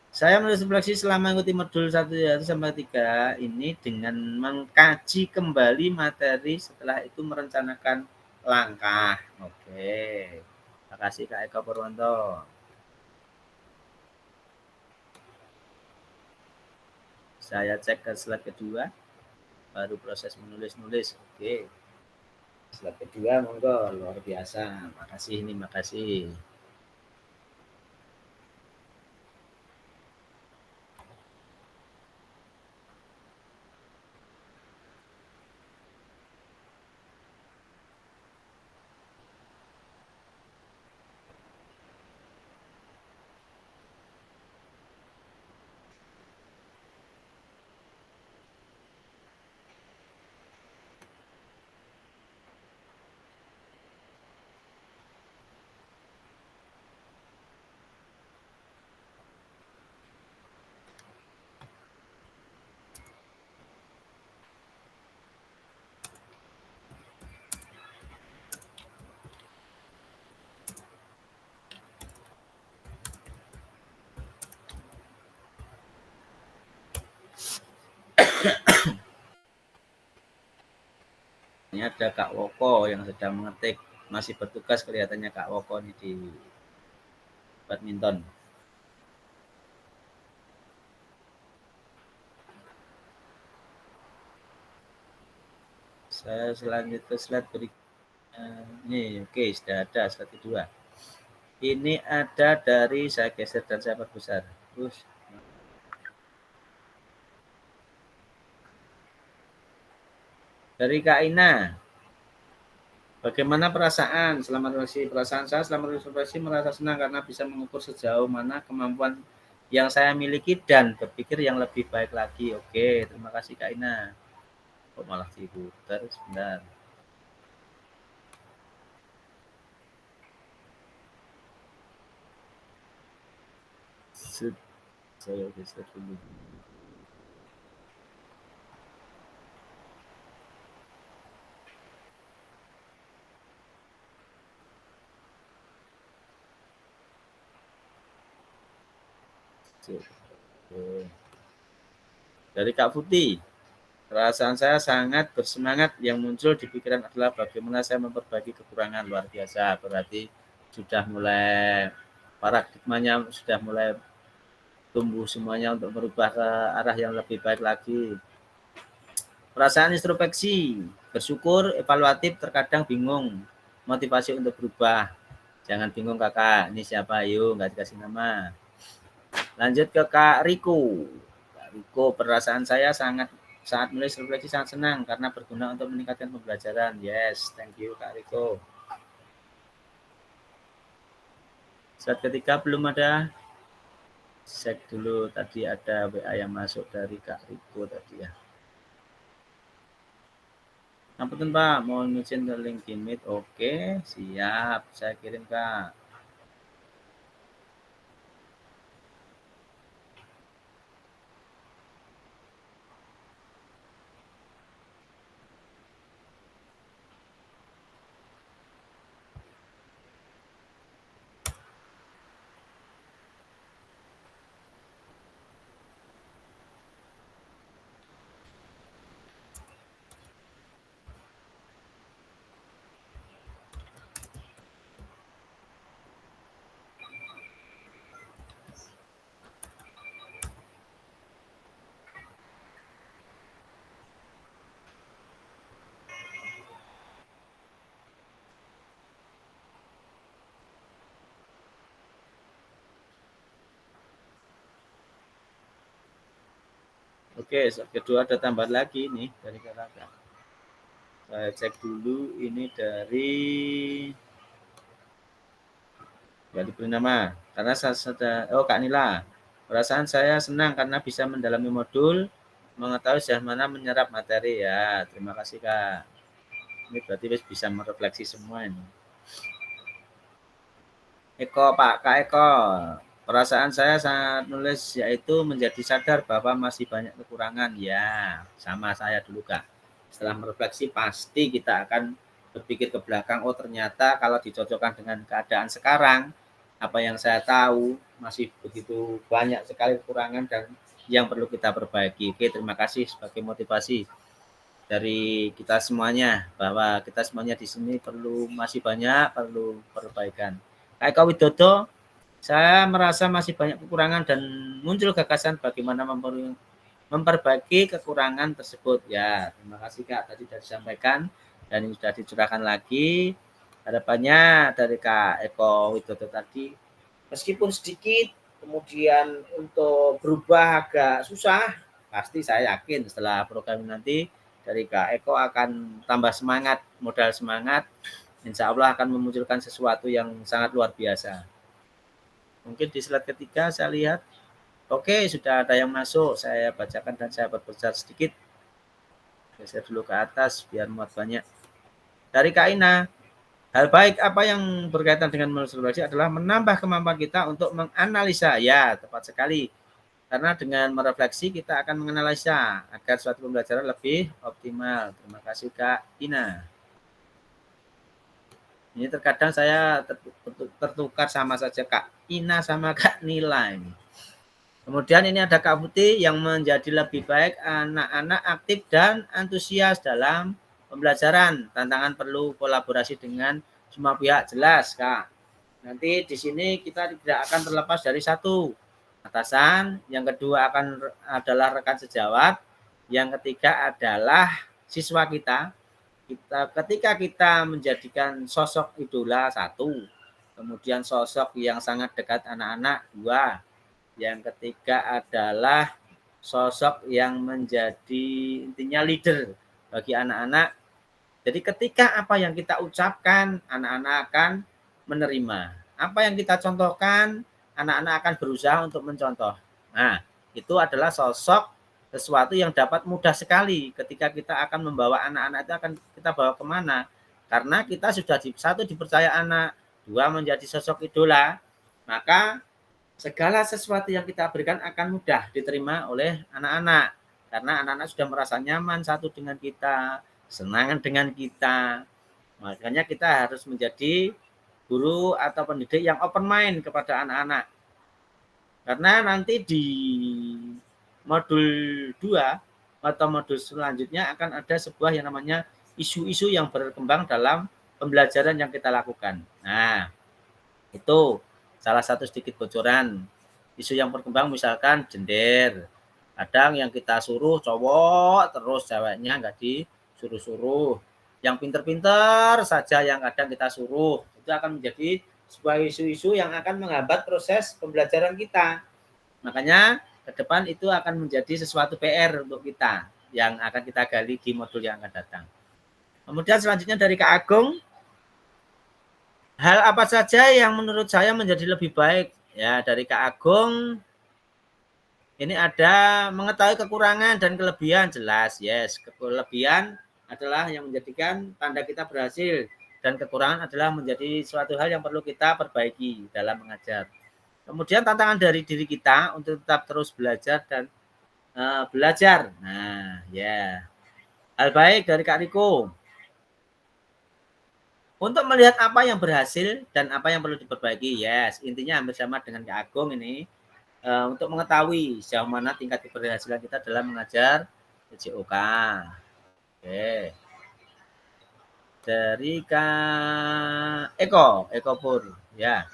Saya menulis refleksi selama mengikuti modul 1-3 ini dengan mengkaji kembali materi, setelah itu merencanakan langkah. Oke. Terima kasih Kak Eko Purwanto. Saya cek ke slide kedua, baru proses menulis-nulis. Oke. Slide kedua, monggo, luar biasa. Makasih ini, makasih. ada Kak Woko yang sedang mengetik, masih bertugas kelihatannya Kak Woko ini di badminton. Saya selanjutnya slide berikutnya. Ini oke, sudah ada slide kedua. Ini ada dari saya geser dan saya perbesar. Terus dari Kak Ina. Bagaimana perasaan selama refleksi? Perasaan saya selama refleksi merasa senang karena bisa mengukur sejauh mana kemampuan yang saya miliki dan berpikir yang lebih baik lagi. Oke, terima kasih Kak Ina. Kok malah diputar sebentar. Saya geser dulu. Dari Kak Putih, perasaan saya sangat bersemangat, yang muncul di pikiran adalah bagaimana saya memperbaiki kekurangan. Luar biasa, berarti sudah mulai paradigmanya sudah mulai tumbuh semuanya untuk berubah ke arah yang lebih baik lagi. Perasaan introspeksi, bersyukur, evaluatif, terkadang bingung, motivasi untuk berubah. Jangan bingung kakak, ini siapa? Ayo, nggak dikasih nama. Lanjut ke Kak Riko. Kak Riko, perasaan saya saat menulis refleksi sangat senang karena berguna untuk meningkatkan pembelajaran. Yes, thank you Kak Riko. Slide ketiga belum ada. Cek dulu, tadi ada WA yang masuk dari Kak Riko tadi ya. Ampun Pak, mohon izin ke link Meet. Oke, siap. Saya kirim Kak. Oke, kedua ada tambah lagi nih dari kakak. Saya cek dulu ini dari nggak diberi nama karena saya sudah Kak Nila. Perasaan saya senang karena bisa mendalami modul, mengetahui sejauh mana menyerap materi ya. Terima kasih Kak. Ini berarti bisa merefleksi semua ini. Eko Pak Kak Eko. Perasaan saya saat nulis yaitu menjadi sadar bahwa masih banyak kekurangan. Ya, sama saya dulu Kak. Setelah merefleksi pasti kita akan berpikir ke belakang, oh ternyata kalau dicocokkan dengan keadaan sekarang, apa yang saya tahu masih begitu banyak sekali kekurangan dan yang perlu kita perbaiki. Oke, terima kasih sebagai motivasi dari kita semuanya bahwa kita semuanya di sini masih banyak perlu perbaikan. Kak Eko Widodo, saya merasa masih banyak kekurangan dan muncul gagasan bagaimana memperbaiki kekurangan tersebut. Ya, terima kasih Kak, tadi sudah disampaikan dan ini sudah dicurahkan lagi. Harapannya dari Kak Eko Widodo tadi, meskipun sedikit, kemudian untuk berubah agak susah, pasti saya yakin setelah program nanti dari Kak Eko akan tambah semangat, modal semangat, insya Allah akan memunculkan sesuatu yang sangat luar biasa. Mungkin di slide ketiga saya lihat, oke sudah ada yang masuk, saya bacakan dan saya perbesar sedikit. Geser dulu ke atas biar muat banyak. Dari Kak Ina, hal baik apa yang berkaitan dengan menulis refleksi adalah menambah kemampuan kita untuk menganalisa. Ya, tepat sekali. Karena dengan merefleksi kita akan menganalisa agar suatu pembelajaran lebih optimal. Terima kasih Kak Ina. Ini terkadang saya tertukar sama saja Kak Ina sama Kak Nila ini. Kemudian ini ada Kak Putih yang menjadi lebih baik anak-anak aktif dan antusias dalam pembelajaran. Tantangan perlu kolaborasi dengan semua pihak, jelas Kak. Nanti di sini kita tidak akan terlepas dari satu, atasan, yang kedua adalah rekan sejawat, yang ketiga adalah siswa kita. Ketika kita menjadikan sosok idola satu, kemudian sosok yang sangat dekat anak-anak dua, yang ketiga adalah sosok yang menjadi intinya leader bagi anak-anak. Jadi ketika apa yang kita ucapkan, anak-anak akan menerima. Apa yang kita contohkan, anak-anak akan berusaha untuk mencontoh. Nah, itu adalah sosok sesuatu yang dapat mudah sekali ketika kita akan membawa anak-anak itu akan kita bawa kemana. Karena kita sudah satu dipercaya anak, dua menjadi sosok idola, maka segala sesuatu yang kita berikan akan mudah diterima oleh anak-anak. Karena anak-anak sudah merasa nyaman satu dengan kita, senang dengan kita. Makanya kita harus menjadi guru atau pendidik yang open mind kepada anak-anak. Karena nanti di modul 2 atau modul selanjutnya akan ada sebuah yang namanya isu-isu yang berkembang dalam pembelajaran yang kita lakukan. Nah, itu salah satu sedikit bocoran. Isu yang berkembang misalkan gender. Kadang yang kita suruh cowok terus ceweknya nggak disuruh-suruh. Yang pinter-pinter saja yang kadang kita suruh. Itu akan menjadi sebuah isu-isu yang akan menghambat proses pembelajaran kita. Makanya ke depan itu akan menjadi sesuatu PR untuk kita yang akan kita gali di modul yang akan datang. Kemudian selanjutnya dari Kak Agung, hal apa saja yang menurut saya menjadi lebih baik? Ya, dari Kak Agung, ini ada mengetahui kekurangan dan kelebihan, jelas, yes. Kelebihan adalah yang menjadikan tanda kita berhasil, dan kekurangan adalah menjadi suatu hal yang perlu kita perbaiki dalam mengajar. Kemudian tantangan dari diri kita untuk tetap terus belajar dan belajar. Nah, ya. Hal baik dari Kak Riko. Untuk melihat apa yang berhasil dan apa yang perlu diperbaiki, yes. Intinya hampir sama dengan Kak Agung ini. Untuk mengetahui sejauh mana tingkat keberhasilan kita dalam mengajar BJOK. Oke. Dari Kak Eko Pur, ya.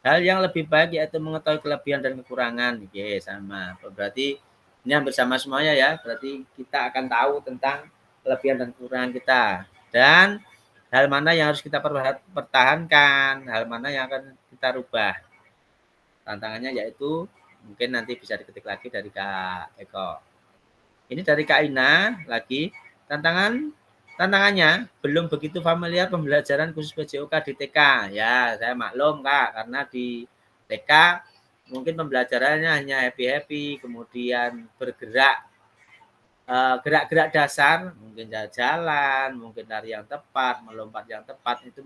Hal yang lebih baik yaitu mengetahui kelebihan dan kekurangan. Oke, sama. Berarti ini hampir sama semuanya ya. Berarti kita akan tahu tentang kelebihan dan kekurangan kita. Dan hal mana yang harus kita pertahankan, hal mana yang akan kita rubah. Tantangannya yaitu mungkin nanti bisa diketik lagi dari Kak Eko. Ini dari Kak Ina lagi. Tantangannya belum begitu familiar pembelajaran khusus BJOK di TK. Ya, saya maklum Kak, karena di TK mungkin pembelajarannya hanya happy-happy, kemudian bergerak, gerak-gerak dasar, mungkin jalan, mungkin lari yang tepat, melompat yang tepat, itu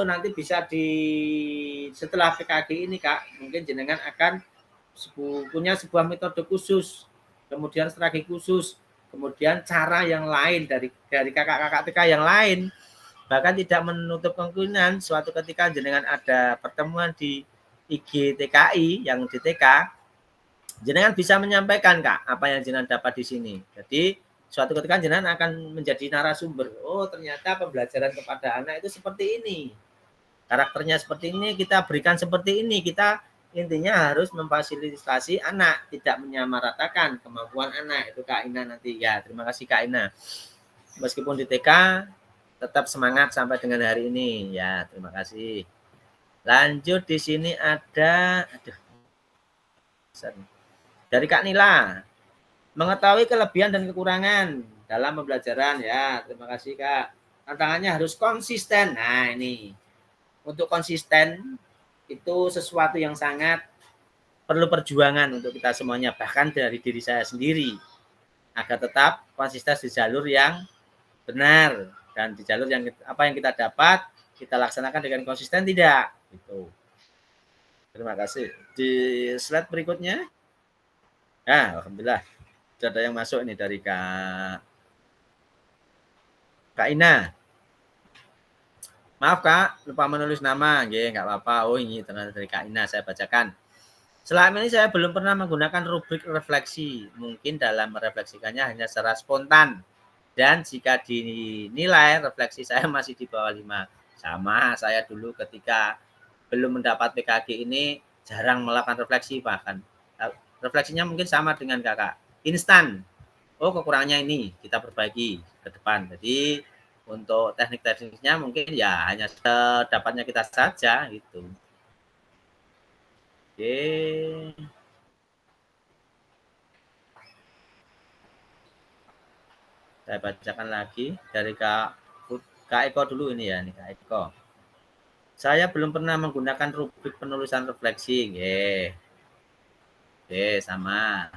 nanti bisa setelah PKG ini Kak, mungkin jenengan akan punya sebuah metode khusus, kemudian strategi khusus, kemudian cara yang lain dari kakak-kakak TK yang lain, bahkan tidak menutup kemungkinan suatu ketika jenengan ada pertemuan di IG TKI yang di TK, jenengan bisa menyampaikan Kak apa yang jenengan dapat di sini. Jadi suatu ketika jenengan akan menjadi narasumber. Oh, ternyata pembelajaran kepada anak itu seperti ini. Karakternya seperti ini, kita berikan seperti ini. Kita intinya harus memfasilitasi anak, tidak menyamaratakan kemampuan anak. Itu Kak Ina nanti. Ya, terima kasih Kak Ina. Meskipun di TK, tetap semangat sampai dengan hari ini. Ya, terima kasih. Lanjut di sini ada dari Kak Nila. Mengetahui kelebihan dan kekurangan dalam pembelajaran. Ya, terima kasih Kak. Tantangannya harus konsisten. Nah, ini. Untuk konsisten itu sesuatu yang sangat perlu perjuangan untuk kita semuanya. Bahkan dari diri saya sendiri. Agar tetap konsisten di jalur yang benar. Dan di jalur yang apa yang kita dapat, kita laksanakan dengan konsisten tidak. Gitu. Terima kasih. Di slide berikutnya. Nah, alhamdulillah. Sudah ada yang masuk ini dari Kak Ina. Maaf Kak, lupa menulis nama. Nggak apa-apa. Oh, ini ternyata dari Kak Ina, saya bacakan. Selama ini saya belum pernah menggunakan rubrik refleksi. Mungkin dalam merefleksikannya hanya secara spontan. Dan jika dinilai refleksi saya masih di bawah 5, sama saya dulu ketika belum mendapat PKG ini jarang melakukan refleksi, bahkan refleksinya mungkin sama dengan kakak, instan. Oh, kekurangannya ini kita perbaiki ke depan. Jadi untuk teknik-tekniknya mungkin ya hanya sedapatnya kita saja gitu. Oke. Saya bacakan lagi dari Kak Eko dulu ini ya, nih Kak Eko. Saya belum pernah menggunakan rubrik penulisan refleksi. Oke, sama.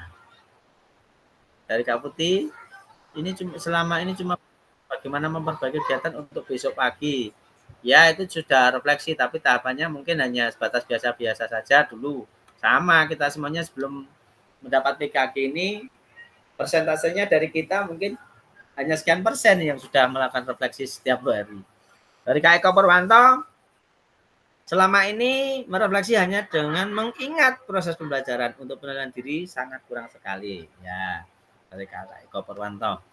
Dari Kak Putih, ini selama ini cuma bagaimana memperbaiki kegiatan untuk besok pagi. Ya, itu sudah refleksi, tapi tahapannya mungkin hanya sebatas biasa-biasa saja dulu. Sama, kita semuanya sebelum mendapat PKG ini, persentasenya dari kita mungkin hanya sekian persen yang sudah melakukan refleksi setiap hari. Dari Kak Eko Purwanto, selama ini merefleksi hanya dengan mengingat proses pembelajaran, untuk penilaian diri sangat kurang sekali. Ya, dari Kak Eko Purwanto.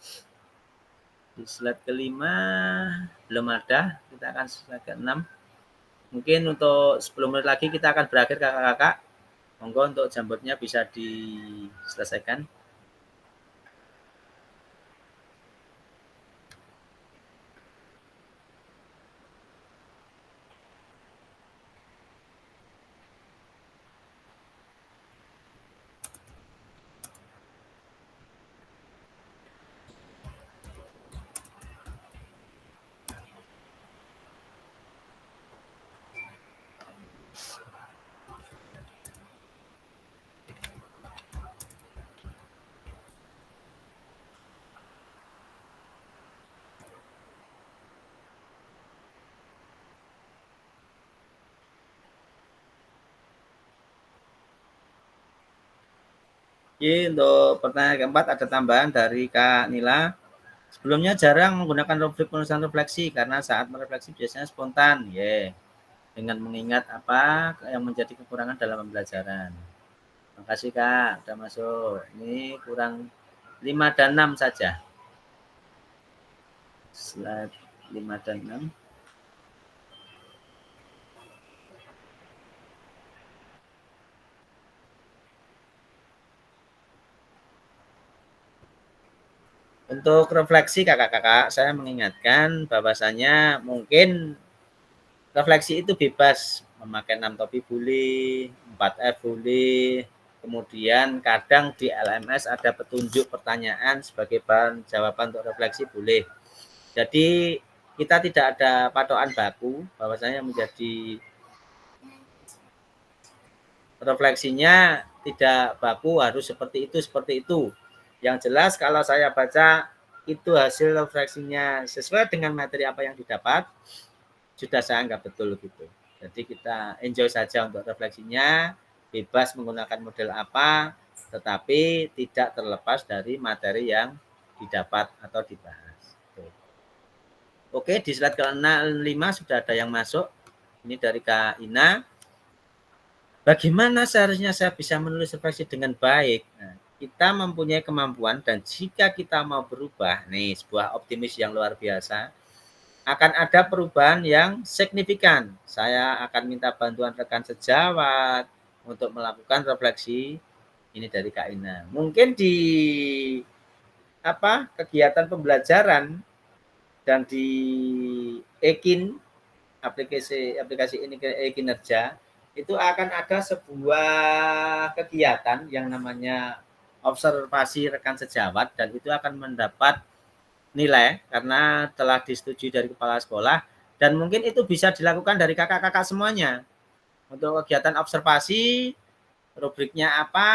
Di slide kelima belum ada, kita akan slide ke-6. Mungkin untuk 10 menit lagi kita akan berakhir kakak-kakak. Monggo untuk jambotnya bisa diselesaikan. Oke, untuk pertanyaan keempat ada tambahan dari Kak Nila. Sebelumnya jarang menggunakan rubrik penulisan refleksi karena saat merefleksi biasanya spontan. Dengan mengingat apa yang menjadi kekurangan dalam pembelajaran. Terima kasih Kak, sudah masuk. Ini kurang 5 dan 6 saja. Slide 5 dan 6. Untuk refleksi kakak-kakak, saya mengingatkan bahwasanya mungkin refleksi itu bebas, memakai 6 topi boleh, 4F boleh, kemudian kadang di LMS ada petunjuk pertanyaan sebagai bahan jawaban untuk refleksi boleh. Jadi kita tidak ada patokan baku bahwasanya menjadi refleksinya tidak baku harus seperti itu. Yang jelas kalau saya baca itu hasil refleksinya sesuai dengan materi apa yang didapat, sudah saya anggap betul gitu. Jadi kita enjoy saja untuk refleksinya, bebas menggunakan model apa, tetapi tidak terlepas dari materi yang didapat atau dibahas. Oke, di slide ke-5 sudah ada yang masuk. Ini dari Kak Ina. Bagaimana seharusnya saya bisa menulis refleksi dengan baik? Nah, kita mempunyai kemampuan dan jika kita mau berubah, nih sebuah optimis yang luar biasa, akan ada perubahan yang signifikan. Saya akan minta bantuan rekan sejawat untuk melakukan refleksi. Ini dari Kak Ina. Mungkin di kegiatan pembelajaran dan di Ekin, aplikasi ini e-kinerja, itu akan ada sebuah kegiatan yang namanya observasi rekan sejawat dan itu akan mendapat nilai karena telah disetujui dari kepala sekolah dan mungkin itu bisa dilakukan dari kakak-kakak semuanya. Untuk kegiatan observasi, rubriknya apa,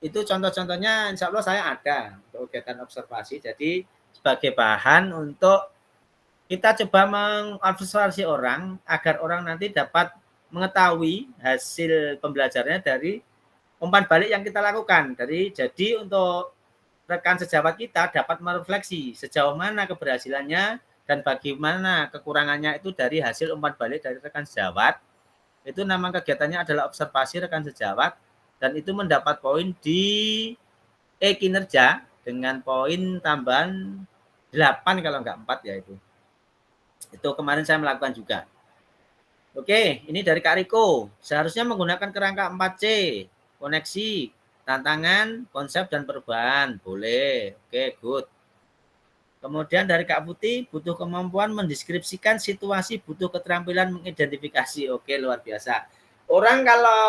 itu contoh-contohnya insya Allah saya ada untuk kegiatan observasi. Jadi sebagai bahan untuk kita coba mengobservasi orang agar orang nanti dapat mengetahui hasil pembelajarannya dari umpan balik yang kita lakukan. Jadi untuk rekan sejawat kita dapat merefleksi sejauh mana keberhasilannya dan bagaimana kekurangannya itu dari hasil umpan balik dari rekan sejawat. Itu nama kegiatannya adalah observasi rekan sejawat dan itu mendapat poin di e-kinerja dengan poin tambahan 8 kalau enggak 4 ya itu. Itu kemarin saya melakukan juga. Oke, ini dari Kak Riko. Seharusnya menggunakan kerangka 4C. Koneksi, tantangan, konsep, dan perubahan. Boleh. Oke, good. Kemudian dari Kak Putih, butuh kemampuan mendeskripsikan situasi, butuh keterampilan mengidentifikasi. Oke, luar biasa. Orang kalau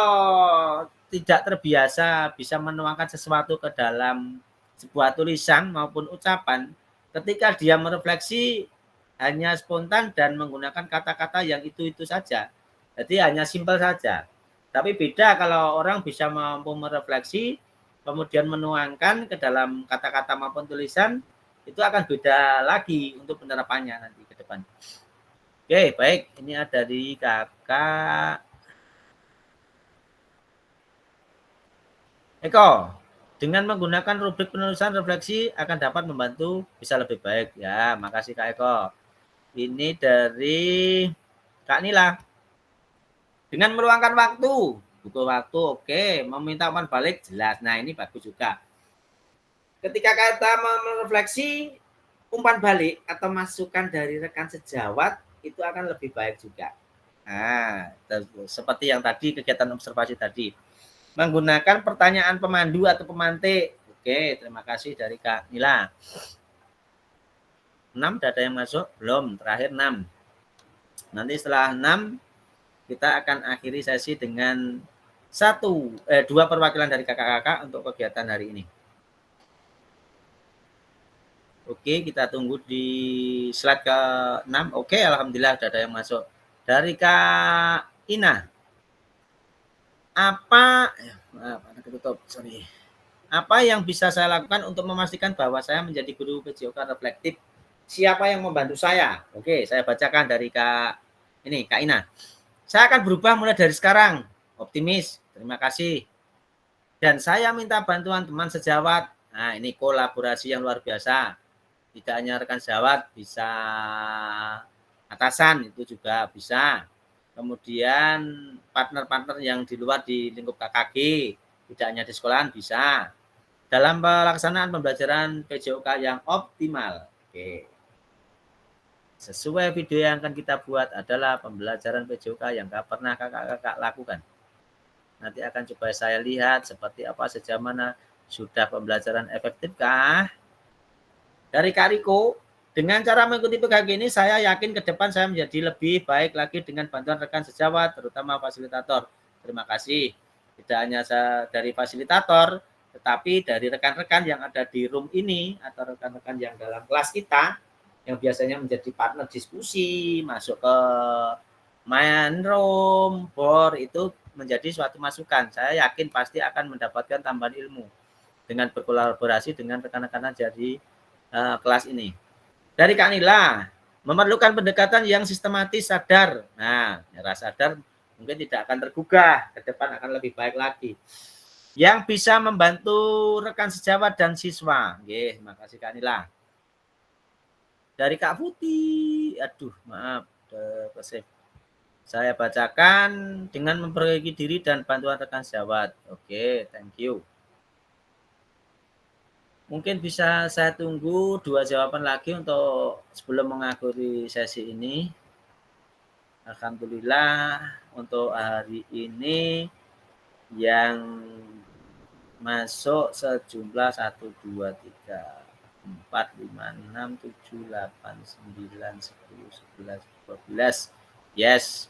tidak terbiasa bisa menuangkan sesuatu ke dalam sebuah tulisan maupun ucapan, ketika dia merefleksi hanya spontan dan menggunakan kata-kata yang itu-itu saja. Jadi hanya simpel saja. Tapi beda kalau orang bisa mampu merefleksi, kemudian menuangkan ke dalam kata-kata maupun tulisan, itu akan beda lagi untuk penerapannya nanti ke depan. Oke, baik. Ini ada dari Kakak Eko. Dengan menggunakan rubrik penulisan refleksi akan dapat membantu bisa lebih baik. Ya, makasih Kak Eko. Ini dari Kak Nila. Dengan meluangkan waktu, butuh waktu, oke. Meminta umpan balik, jelas. Nah, ini bagus juga. Ketika kita merefleksi, umpan balik atau masukan dari rekan sejawat, itu akan lebih baik juga. Nah, seperti yang tadi, kegiatan observasi tadi. Menggunakan pertanyaan pemandu atau pemantik. Oke, terima kasih dari Kak Nila. 6, ada yang masuk? Belum, terakhir 6. Nanti setelah 6, kita akan akhiri sesi dengan 2 perwakilan dari kakak-kakak untuk kegiatan hari ini. Oke, kita tunggu di slide ke-6. Oke, alhamdulillah sudah ada yang masuk. Dari Kak Ina. Apa yang bisa saya lakukan untuk memastikan bahwa saya menjadi guru PJOK reflektif? Siapa yang membantu saya? Oke, saya bacakan dari Kak Ina. Saya akan berubah mulai dari sekarang. Optimis. Terima kasih. Dan saya minta bantuan teman sejawat. Nah, ini kolaborasi yang luar biasa. Tidak hanya rekan sejawat, bisa atasan itu juga bisa. Kemudian partner-partner yang di luar di lingkup KKG, tidak hanya di sekolahan bisa. Dalam pelaksanaan pembelajaran PJOK yang optimal. Oke. Sesuai video yang akan kita buat adalah pembelajaran PJOK yang gak pernah kakak-kakak lakukan. Nanti akan coba saya lihat seperti apa sejauh mana sudah pembelajaran efektifkah. Dari Kak Riko, dengan cara mengikuti PKG ini saya yakin ke depan saya menjadi lebih baik lagi dengan bantuan rekan sejawat, terutama fasilitator. Terima kasih. Tidak hanya dari fasilitator, tetapi dari rekan-rekan yang ada di room ini atau rekan-rekan yang dalam kelas kita, yang biasanya menjadi partner diskusi, masuk ke main room, board, itu menjadi suatu masukan. Saya yakin pasti akan mendapatkan tambahan ilmu dengan berkolaborasi dengan rekan-rekan dari kelas ini. Dari Kak Nila, memerlukan pendekatan yang sistematis, sadar. Nah, rasa sadar mungkin tidak akan tergugah, ke depan akan lebih baik lagi. Yang bisa membantu rekan sejawat dan siswa. Oke, terima kasih Kak Nila. Dari Kak Putih, aduh maaf, saya bacakan dengan memperbaiki diri dan bantuan rekan sejawat. Oke, thank you. Mungkin bisa saya tunggu 2 jawaban lagi untuk sebelum mengakhiri sesi ini. Alhamdulillah untuk hari ini yang masuk sejumlah 1, 2, 3, 4, 5, 6, 7, 8, 9, 10, 11, 12. Yes,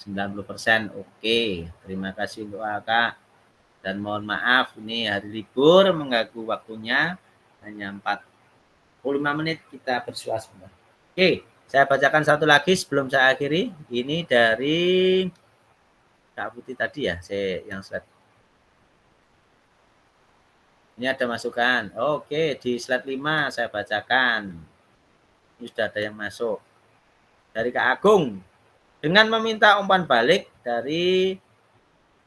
90%. Oke, terima kasih untuk Kak. Dan mohon maaf, ini hari libur mengganggu waktunya. Hanya 45 menit kita bersuara sebentar. Oke, saya bacakan satu lagi sebelum saya akhiri. Ini dari Kak Putih tadi ya, yang slide. Ini ada masukan. Oke, di slide 5 saya bacakan. Ini sudah ada yang masuk. Dari Kak Agung. Dengan meminta umpan balik dari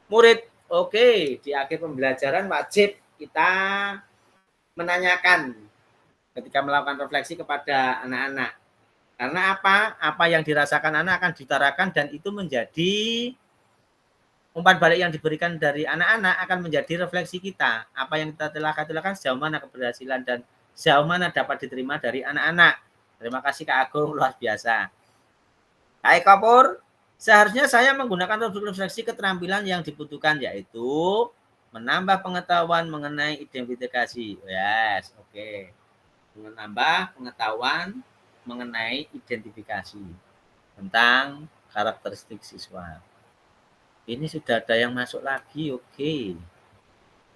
murid. Oke, di akhir pembelajaran wajib kita menanyakan ketika melakukan refleksi kepada anak-anak. Karena apa? Apa yang dirasakan anak akan diutarakan dan itu menjadi umpan balik yang diberikan dari anak-anak akan menjadi refleksi kita. Apa yang kita telah katakan sejauh mana keberhasilan dan sejauh mana dapat diterima dari anak-anak. Terima kasih Kak Agung, luar biasa. Kak Eka Pur, seharusnya saya menggunakan refleksi keterampilan yang dibutuhkan, yaitu menambah pengetahuan mengenai identifikasi. Yes, oke. Menambah pengetahuan mengenai identifikasi tentang karakteristik siswa. Ini sudah ada yang masuk lagi, oke.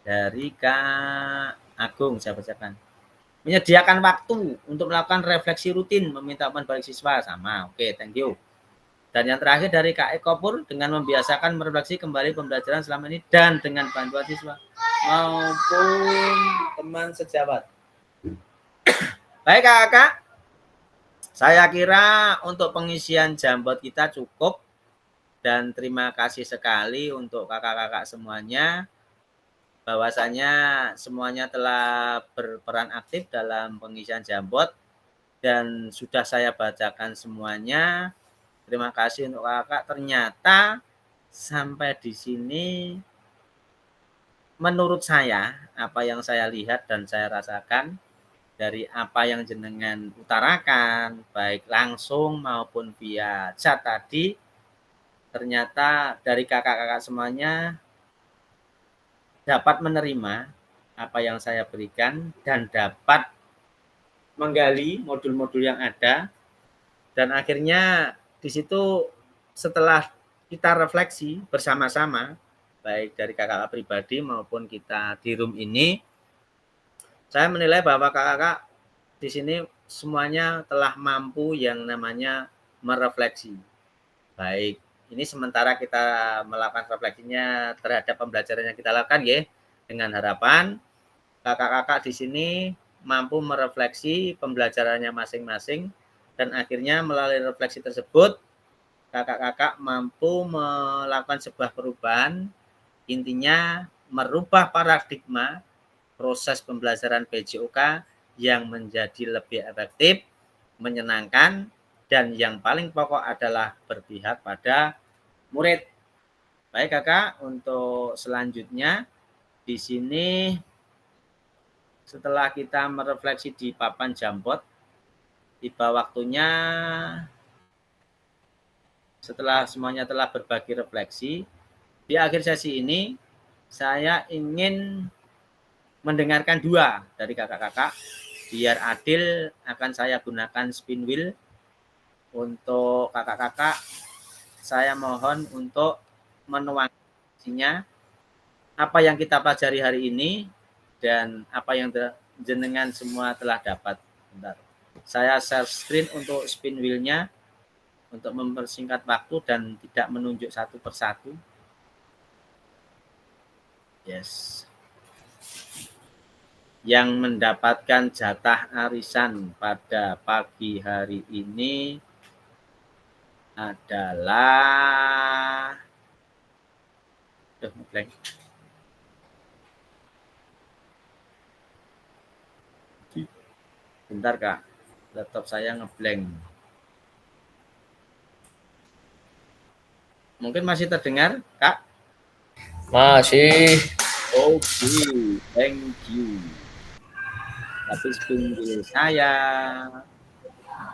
Dari Kak Agung, saya bacakan. Menyediakan waktu untuk melakukan refleksi rutin, meminta umpan balik siswa, sama, oke, thank you. Dan yang terakhir dari Kak Eko Pur, dengan membiasakan merefleksi kembali pembelajaran selama ini dan dengan bantuan siswa maupun teman sejawat. Baik Kakak, saya kira untuk pengisian Jambot kita cukup. Dan terima kasih sekali untuk kakak-kakak semuanya. Bahwasanya semuanya telah berperan aktif dalam pengisian Jambot. Dan sudah saya bacakan semuanya. Terima kasih untuk kakak. Ternyata sampai di sini menurut saya, apa yang saya lihat dan saya rasakan dari apa yang jenengan utarakan, baik langsung maupun via chat tadi, ternyata dari kakak-kakak semuanya dapat menerima apa yang saya berikan dan dapat menggali modul-modul yang ada. Dan akhirnya di situ setelah kita refleksi bersama-sama, baik dari kakak-kakak pribadi maupun kita di room ini, saya menilai bahwa kakak-kakak di sini semuanya telah mampu yang namanya merefleksi. Baik, ini sementara kita melakukan refleksinya terhadap pembelajaran yang kita lakukan ya, dengan harapan kakak-kakak di sini mampu merefleksi pembelajarannya masing-masing dan akhirnya melalui refleksi tersebut kakak-kakak mampu melakukan sebuah perubahan, intinya merubah paradigma proses pembelajaran PJOK yang menjadi lebih efektif, menyenangkan, dan yang paling pokok adalah berpihak pada murid. Baik kakak, untuk selanjutnya di sini setelah kita merefleksi di papan Jambot, tiba waktunya setelah semuanya telah berbagi refleksi, di akhir sesi ini saya ingin mendengarkan dua dari kakak-kakak. Biar adil akan saya gunakan spin wheel. Untuk kakak-kakak saya mohon untuk menuangkannya apa yang kita pelajari hari ini dan apa yang jenengan semua telah dapat. Bentar. Saya share screen untuk spin wheel-nya untuk mempersingkat waktu dan tidak menunjuk satu persatu. Yes. Yang mendapatkan jatah arisan pada pagi hari ini adalah bentar Kak, laptop saya ngeblank. Mungkin masih terdengar Kak? Masih. Oke, thank you. Tapi spin wheel saya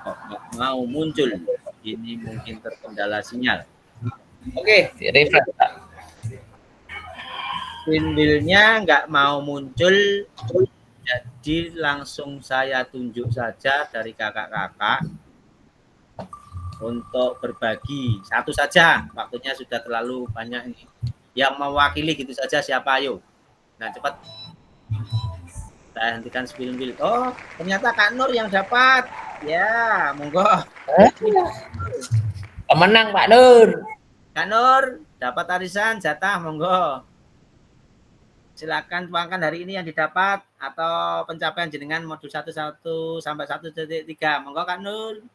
kok nggak mau muncul. Ini mungkin terkendala sinyal. Oke, Refresh. spin wheel-nya nggak mau muncul. Jadi langsung saya tunjuk saja dari kakak-kakak untuk berbagi. Satu saja, waktunya sudah terlalu banyak ini. Yang mewakili gitu saja siapa ayo. Nah cepat. Saya hentikan spin wheel. Oh, ternyata Kak Nur yang dapat. Ya, monggo. Pemenang Pak Nur. Kak Nur, dapat arisan jatah, monggo. Silakan tuangkan hari ini yang didapat atau pencapaian jenengan modul 1 sampai 1.3. Monggo Kak Nur.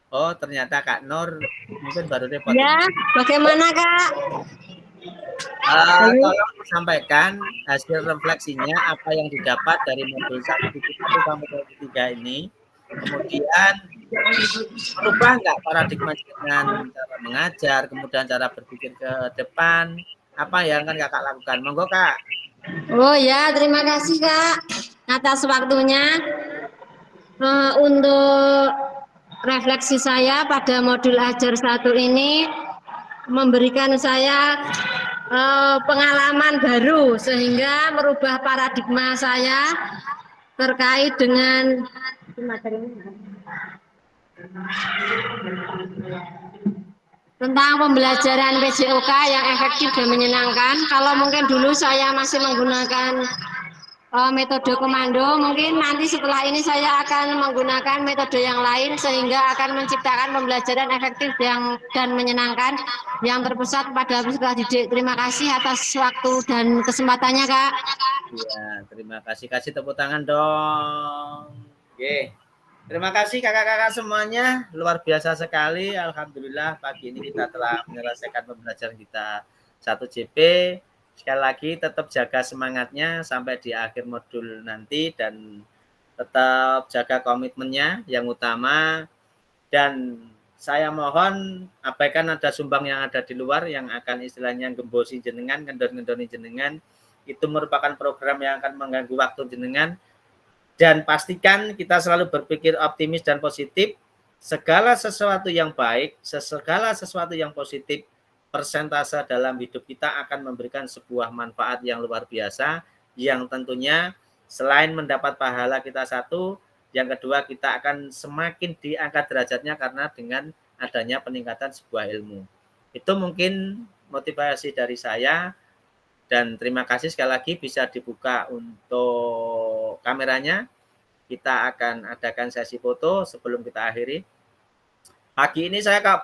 Oh, ternyata Kak Nur mungkin baru repot. Ya, bagaimana Kak? Tolong sampaikan hasil refleksinya apa yang didapat dari modul 1.1 sampai 1.3 ini. Kemudian Merubah nggak paradigma dengan cara mengajar, kemudian cara berpikir ke depan? Apa yang akan kakak lakukan? Monggo kak. Oh ya, terima kasih Kak atas waktunya. Untuk refleksi saya pada modul ajar 1 ini memberikan saya pengalaman baru sehingga merubah paradigma saya terkait dengan tentang pembelajaran PJOK yang efektif dan menyenangkan. Kalau mungkin dulu saya masih menggunakan metode komando, mungkin nanti setelah ini saya akan menggunakan metode yang lain sehingga akan menciptakan pembelajaran efektif dan menyenangkan yang terpusat pada peserta didik. Terima kasih atas waktu dan kesempatannya Kak. Ya, terima kasih. Kasih tepuk tangan dong. Oke. Terima kasih kakak-kakak semuanya, luar biasa sekali. Alhamdulillah pagi ini kita telah menyelesaikan pembelajaran kita 1 JP. Sekali lagi tetap jaga semangatnya sampai di akhir modul nanti dan tetap jaga komitmennya yang utama. Dan saya mohon abaikan ada sumbang yang ada di luar yang akan istilahnya gembosi jenengan, ngendor-ngendoni jenengan. Itu merupakan program yang akan mengganggu waktu jenengan. Dan pastikan kita selalu berpikir optimis dan positif. Segala sesuatu yang baik, segala sesuatu yang positif, persentase dalam hidup kita akan memberikan sebuah manfaat yang luar biasa, yang tentunya selain mendapat pahala kita satu, yang kedua kita akan semakin diangkat derajatnya karena dengan adanya peningkatan sebuah ilmu. Itu mungkin motivasi dari saya. Dan terima kasih sekali lagi bisa dibuka untuk kameranya. Kita akan adakan sesi foto sebelum kita akhiri. Pagi ini saya Kak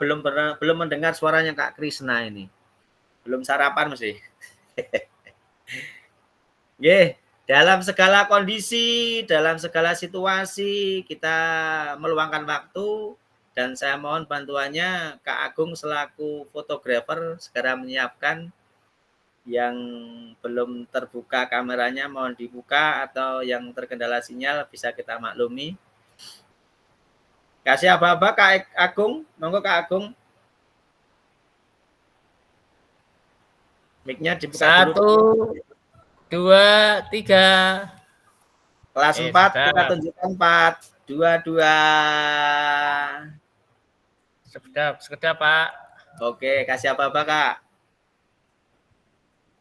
belum mendengar suaranya Kak Krisna ini. Belum sarapan mesti. Nggih, dalam segala kondisi, dalam segala situasi kita meluangkan waktu dan saya mohon bantuannya Kak Agung selaku fotografer segera menyiapkan. Yang belum terbuka kameranya mohon dibuka atau yang terkendala sinyal bisa kita maklumi. Kasih apa-apa Kak Agung, monggo Kak Agung. Mic-nya dibuka 1, 2, 3. Kelas 4 kita tunjukkan 4, 2. Sekedap Pak. Oke, kasih apa-apa Kak?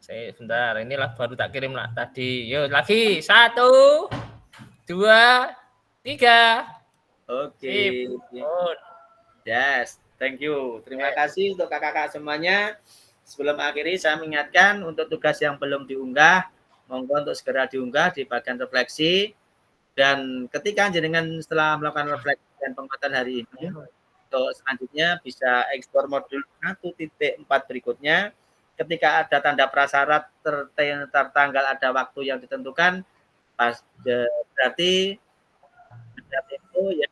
Sebentar, inilah baru tak kirim lah tadi. Yuk lagi 1, 2, 3. Oke. Yes, thank you. Terima kasih untuk kakak-kakak semuanya. Sebelum akhiri saya mengingatkan untuk tugas yang belum diunggah, monggo untuk segera diunggah di bagian refleksi. Dan ketika jenengan setelah melakukan refleksi dan penguatan hari ini, untuk selanjutnya bisa ekspor modul 1.4 berikutnya. Ketika ada tanda prasyarat tertanggal ada waktu yang ditentukan, berarti ada tempo yang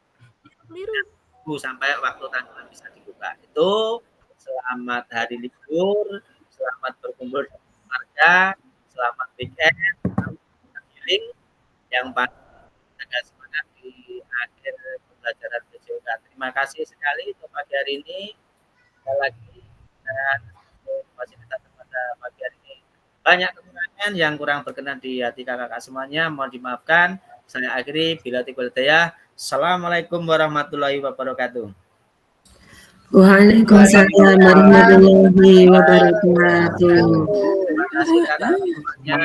sampai waktu tanggal bisa dibuka. Itu selamat hari libur, selamat berkumpul dengan keluarga, selamat weekend, selamat healing, yang pasti jaga semangat di akhir pembelajaran PJOK. Terima kasih sekali untuk pagi hari ini. Sekali lagi dan fasilitas pada pagi hari ini banyak kekurangan yang kurang berkenan di hati kakak-kakak semuanya, mohon dimaafkan. Saya akhiri bila tiqul hidayah. Assalamualaikum warahmatullahi wabarakatuh. Waalaikumsalam warahmatullahi wabarakatuh. Terima kasih kakak semuanya.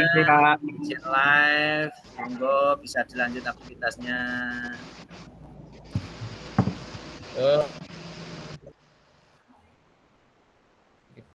Izin live, monggo bisa dilanjut aktivitasnya.